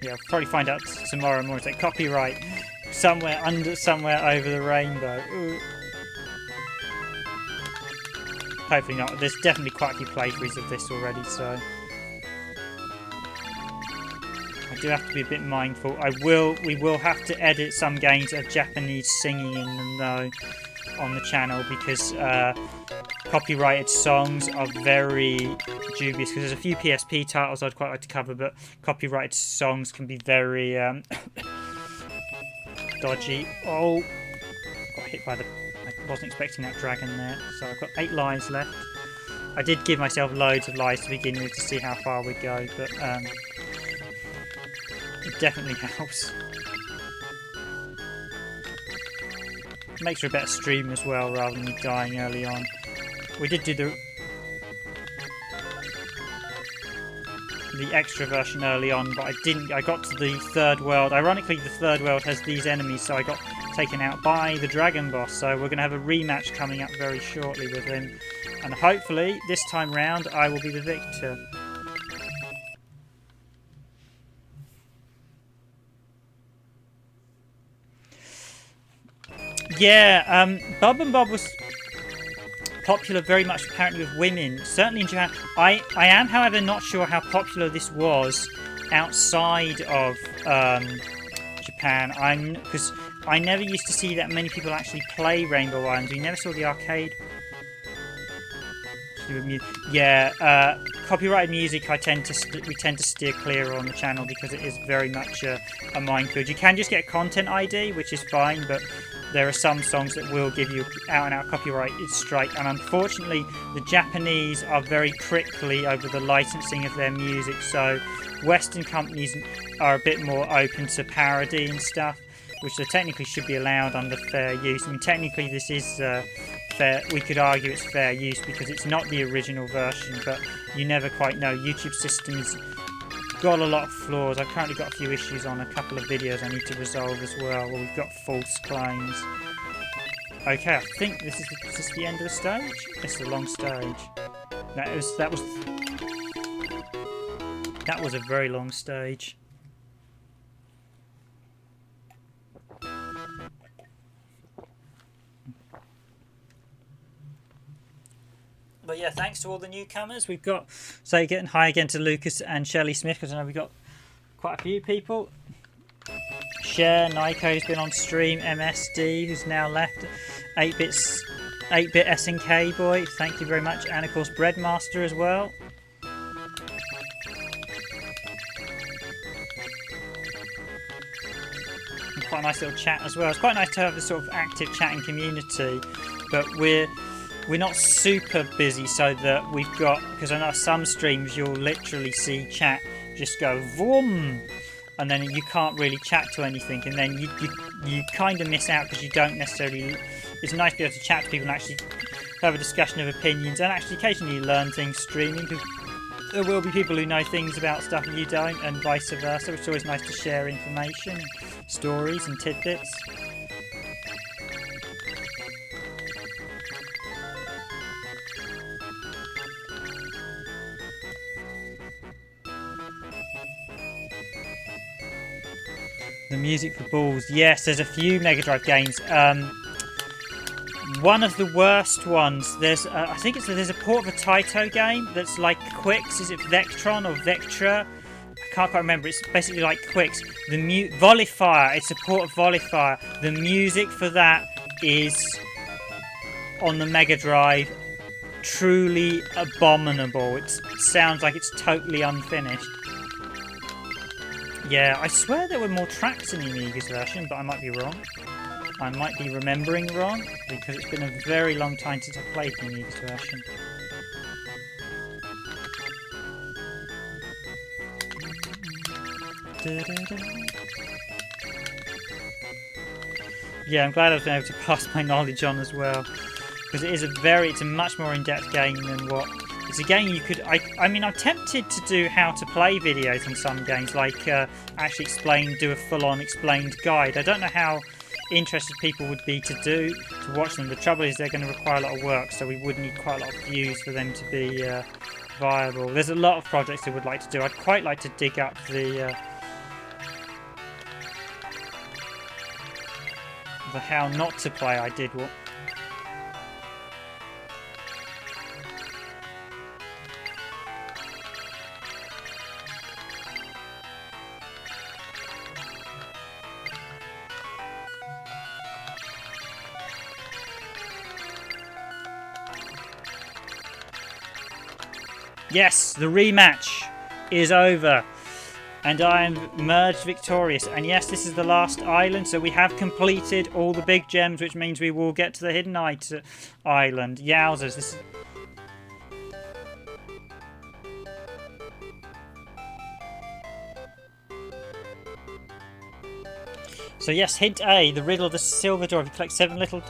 Yeah, I'll probably find out tomorrow more. It's like copyright somewhere over the rainbow. Ooh. Hopefully not. There's definitely quite a few playthroughs of this already, so I do have to be a bit mindful. We will have to edit some games that have Japanese singing in them though on the channel, because copyrighted songs are very dubious, because there's a few PSP titles I'd quite like to cover, but copyrighted songs can be very dodgy. Oh, got hit by I wasn't expecting that dragon there. So I've got 8 lives left. I did give myself loads of lives to begin with to see how far we go, but it definitely helps. Makes for a better stream as well, rather than me dying early on. We did do the extra version early on, but I got to the third world. Ironically, the third world has these enemies, so I got taken out by the dragon boss. So we're going to have a rematch coming up very shortly with him, and hopefully this time round I will be the victor. Yeah, Bub and Bob was popular very much apparently with women, certainly in Japan. I am, however, not sure how popular this was outside of Japan. Because I never used to see that many people actually play Rainbow Islands. We never saw the arcade. Yeah, copyrighted music we tend to steer clear on the channel, because it is very much a minefield. You can just get content ID, which is fine, but there are some songs that will give you out-and-out copyright strike, and unfortunately the Japanese are very prickly over the licensing of their music, so Western companies are a bit more open to parody and stuff, which they technically should be allowed under fair use. I mean, technically this is fair. We could argue it's fair use because it's not the original version, but you never quite know. YouTube system's got a lot of flaws. I've currently got a few issues on a couple of videos I need to resolve as well, where we've got false claims. Okay, I think is this the end of the stage? It's a long stage. That was a very long stage. But yeah, thanks to all the newcomers. We've got, say again, hi again to Lucas and Shelley Smith, because I know we've got quite a few people. Cher, Niko's been on stream, MSD, who's now left, 8-bit SNK boy, thank you very much, and of course Breadmaster as well. And quite a nice little chat as well. It's quite nice to have this sort of active chatting community, but we're not super busy, so that we've got, because I know some streams you'll literally see chat just go vroom, and then you can't really chat to anything, and then you kind of miss out because you don't necessarily. It's nice to be able to chat to people and actually have a discussion of opinions, and actually occasionally learn things streaming, because there will be people who know things about stuff and you don't, and vice versa. It's always nice to share information, stories and tidbits. The music for balls. Yes, there's a few Mega Drive games. one of the worst ones. There's, I think there's a port of a Taito game that's like Quicks. Is it Vectron or Vectra? I can't quite remember. It's basically like Quicks. The Volifier. It's a port of Volifier. The music for that is on the Mega Drive truly abominable. It sounds like it's totally unfinished. Yeah, I swear there were more tracks in the Amiga's version, but I might be wrong. I might be remembering wrong, because it's been a very long time since I played the Amiga's version. Yeah, I'm glad I've been able to pass my knowledge on as well, because it's a much more in-depth game than what... It's a game you could... I mean, I'm tempted to do how to play videos on some games, like actually do a full-on explained guide. I don't know how interested people would be to watch them. The trouble is they're going to require a lot of work, so we would need quite a lot of views for them to be viable. There's a lot of projects I would like to do. I'd quite like to dig up the how not to play I did what. Yes, the rematch is over. And I am emerged victorious. And yes, this is the last island, so we have completed all the big gems, which means we will get to the Hidden Island. Yowzers, this is... So yes, hint A, the riddle of the silver door. If you collect 7 little...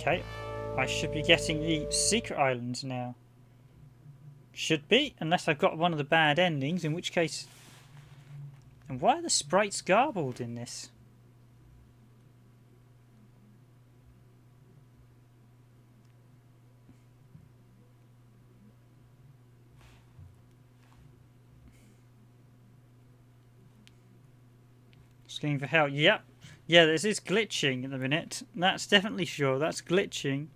Okay, I should be getting the secret islands now. Should be, unless I've got one of the bad endings, in which case... And why are the sprites garbled in this? Asking for help. Yep. Yeah, this is glitching at the minute. That's definitely sure. That's glitching.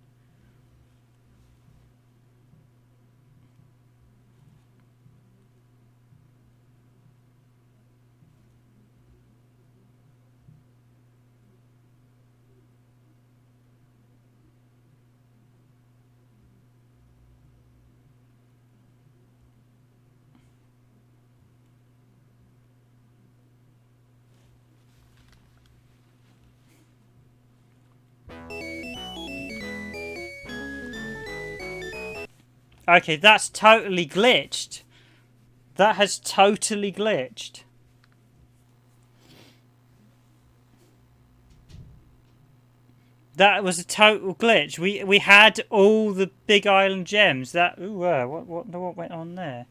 Okay, that's totally glitched. That has totally glitched. That was a total glitch. We had all the big island gems. That what went on there?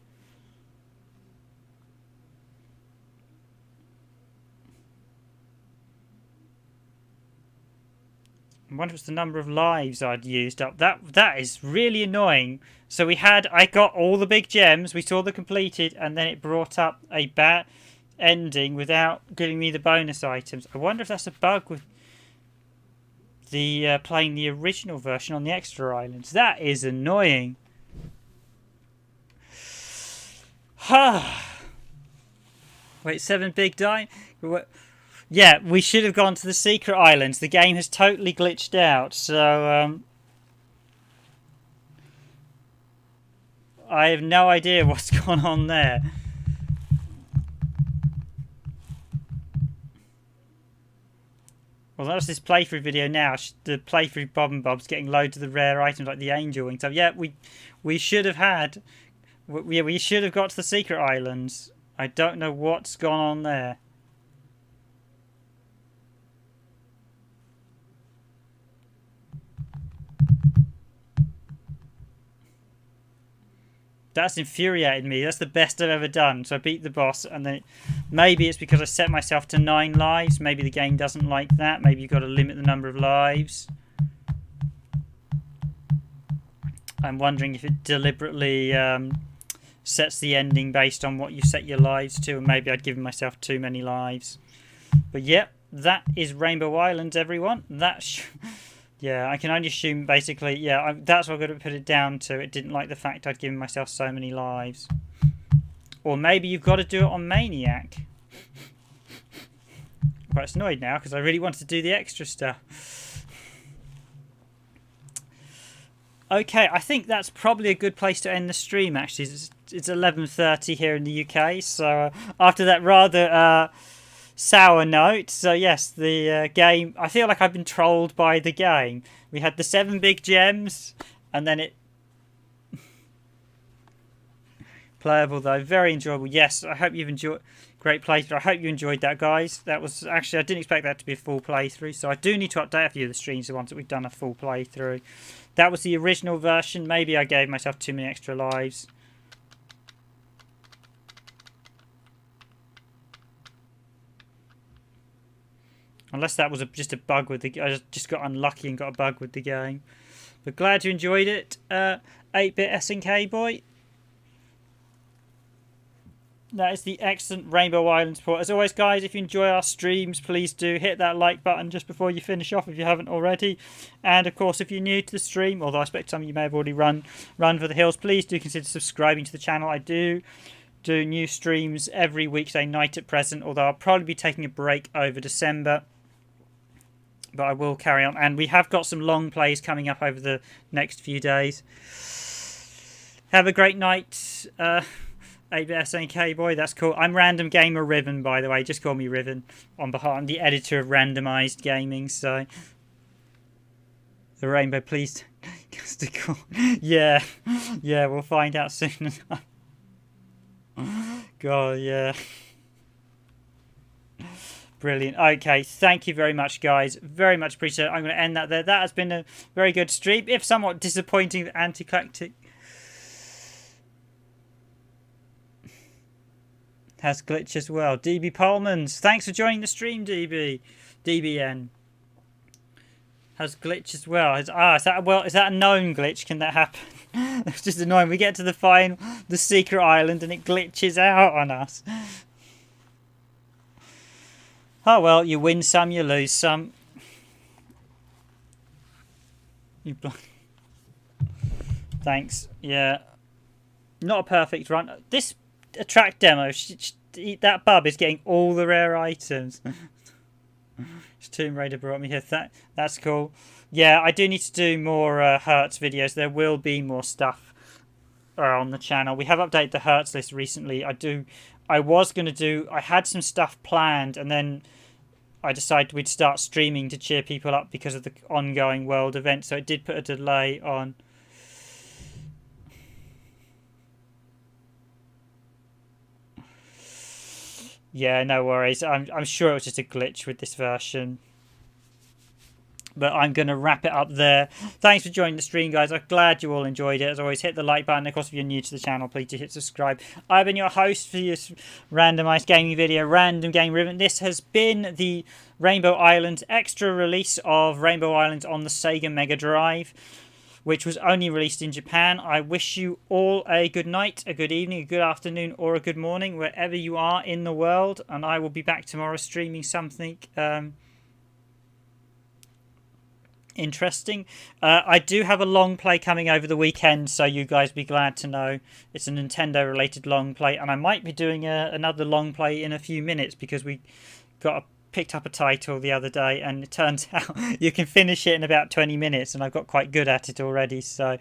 I wonder if it's the number of lives I'd used up. That is really annoying. So I got all the big gems, we saw the completed, and then it brought up a bad ending without giving me the bonus items. I wonder if that's a bug with the playing the original version on the extra islands. That is annoying. Wait, 7 big die? Yeah, we should have gone to the secret islands. The game has totally glitched out, so I have no idea what's gone on there. Well, that's this playthrough video now. The playthrough Bob and Bob's getting loads of the rare items like the angel wing. So yeah, we should have had. Yeah, we should have got to the secret islands. I don't know what's gone on there. That's infuriated me. That's the best I've ever done. So I beat the boss, and then maybe it's because I set myself to 9 lives. Maybe the game doesn't like that. Maybe you've got to limit the number of lives. I'm wondering if it deliberately sets the ending based on what you set your lives to, and maybe I'd given myself too many lives. But yeah, that is Rainbow Islands, everyone. Yeah, I can only assume basically, yeah, that's what I've got to put it down to. It didn't like the fact I'd given myself so many lives. Or maybe you've got to do it on Maniac. I'm quite annoyed now because I really wanted to do the extra stuff. Okay, I think that's probably a good place to end the stream, actually. It's 11:30 here in the UK, so after that rather sour note, so yes, the game, I feel like I've been trolled by the game. We had the 7 big gems, and then it... Playable though, very enjoyable. Yes, I hope you've enjoyed... Great playthrough. I hope you enjoyed that, guys. That was actually, I didn't expect that to be a full playthrough, so I do need to update a few of the streams, the ones that we've done a full playthrough. That was the original version. Maybe I gave myself too many extra lives. Unless that was just a bug with the... I just got unlucky and got a bug with the game. But glad you enjoyed it, 8-bit SNK boy. That is the excellent Rainbow Islands port. As always, guys, if you enjoy our streams, please do hit that like button just before you finish off if you haven't already. And, of course, if you're new to the stream, although I expect some of you may have already run for the hills, please do consider subscribing to the channel. I do new streams every weekday night at present, although I'll probably be taking a break over December. But I will carry on. And we have got some long plays coming up over the next few days. Have a great night. 8-bit SNK boy, that's cool. I'm Random Gamer Riven, by the way. Just call me Riven. I'm the editor of Randomized Gaming, so... The Rainbow, please. Yeah. Yeah, we'll find out soon enough. God, yeah. Brilliant. Okay, thank you very much, guys. Very much appreciate it. I'm going to end that there. That has been a very good stream, if somewhat disappointing, anticlimactic. Has glitch as well. DB Polmans, thanks for joining the stream, DB. DBN. Has glitch as well. Is that a known glitch? Can that happen? It's just annoying. We get to the secret island and it glitches out on us. Oh well, you win some, you lose some. Thanks. Yeah. Not a perfect run. This track demo, that bub is getting all the rare items. Tomb Raider brought me here. That's cool. Yeah, I do need to do more Hertz videos. There will be more stuff on the channel. We have updated the Hertz list recently. I had some stuff planned, and then I decided we'd start streaming to cheer people up because of the ongoing world event. So it did put a delay on. Yeah, no worries. I'm sure it was just a glitch with this version. But I'm going to wrap it up there. Thanks for joining the stream, guys. I'm glad you all enjoyed it. As always, hit the like button. Of course, if you're new to the channel, please do hit subscribe. I've been your host for this randomized gaming video, Random Game Ribbon. This has been the Rainbow Islands extra release of Rainbow Islands on the Sega Mega Drive, which was only released in Japan. I wish you all a good night, a good evening, a good afternoon, or a good morning, wherever you are in the world. And I will be back tomorrow streaming something interesting. I do have a long play coming over the weekend, so you guys be glad to know. It's a Nintendo-related long play, and I might be doing another long play in a few minutes because we picked up a title the other day, and it turns out you can finish it in about 20 minutes, and I've got quite good at it already. So,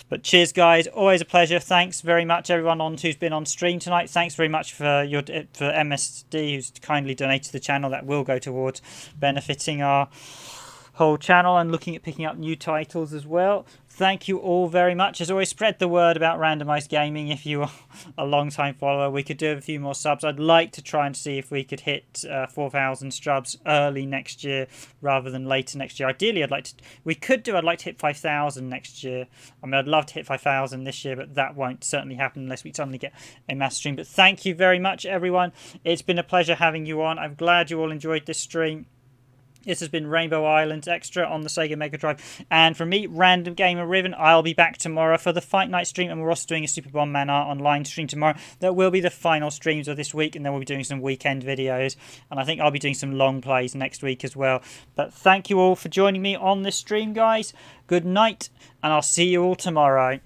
but cheers, guys. Always a pleasure. Thanks very much, everyone who's been on stream tonight. Thanks very much for MSD, who's kindly donated to the channel. That will go towards benefiting our whole channel and looking at picking up new titles as well. thank you all very much. As always, spread the word about randomized gaming if you are a long-time follower. We could do a few more subs. I'd like to try and see if we could hit 4,000 subs early next year rather than later next year. Ideally, I'd like to hit 5,000 next year. I mean, I'd love to hit 5,000 this year, but that won't certainly happen unless we suddenly get a mass stream. But thank you very much, everyone. It's been a pleasure having you on. I'm glad you all enjoyed this stream. This has been Rainbow Islands Extra on the Sega Mega Drive. And from me, Random Gamer Riven, I'll be back tomorrow for the Fight Night stream. And we're also doing a Super Bomb Man Art online stream tomorrow. That will be the final streams of this week. And then we'll be doing some weekend videos. And I think I'll be doing some long plays next week as well. But thank you all for joining me on this stream, guys. Good night. And I'll see you all tomorrow.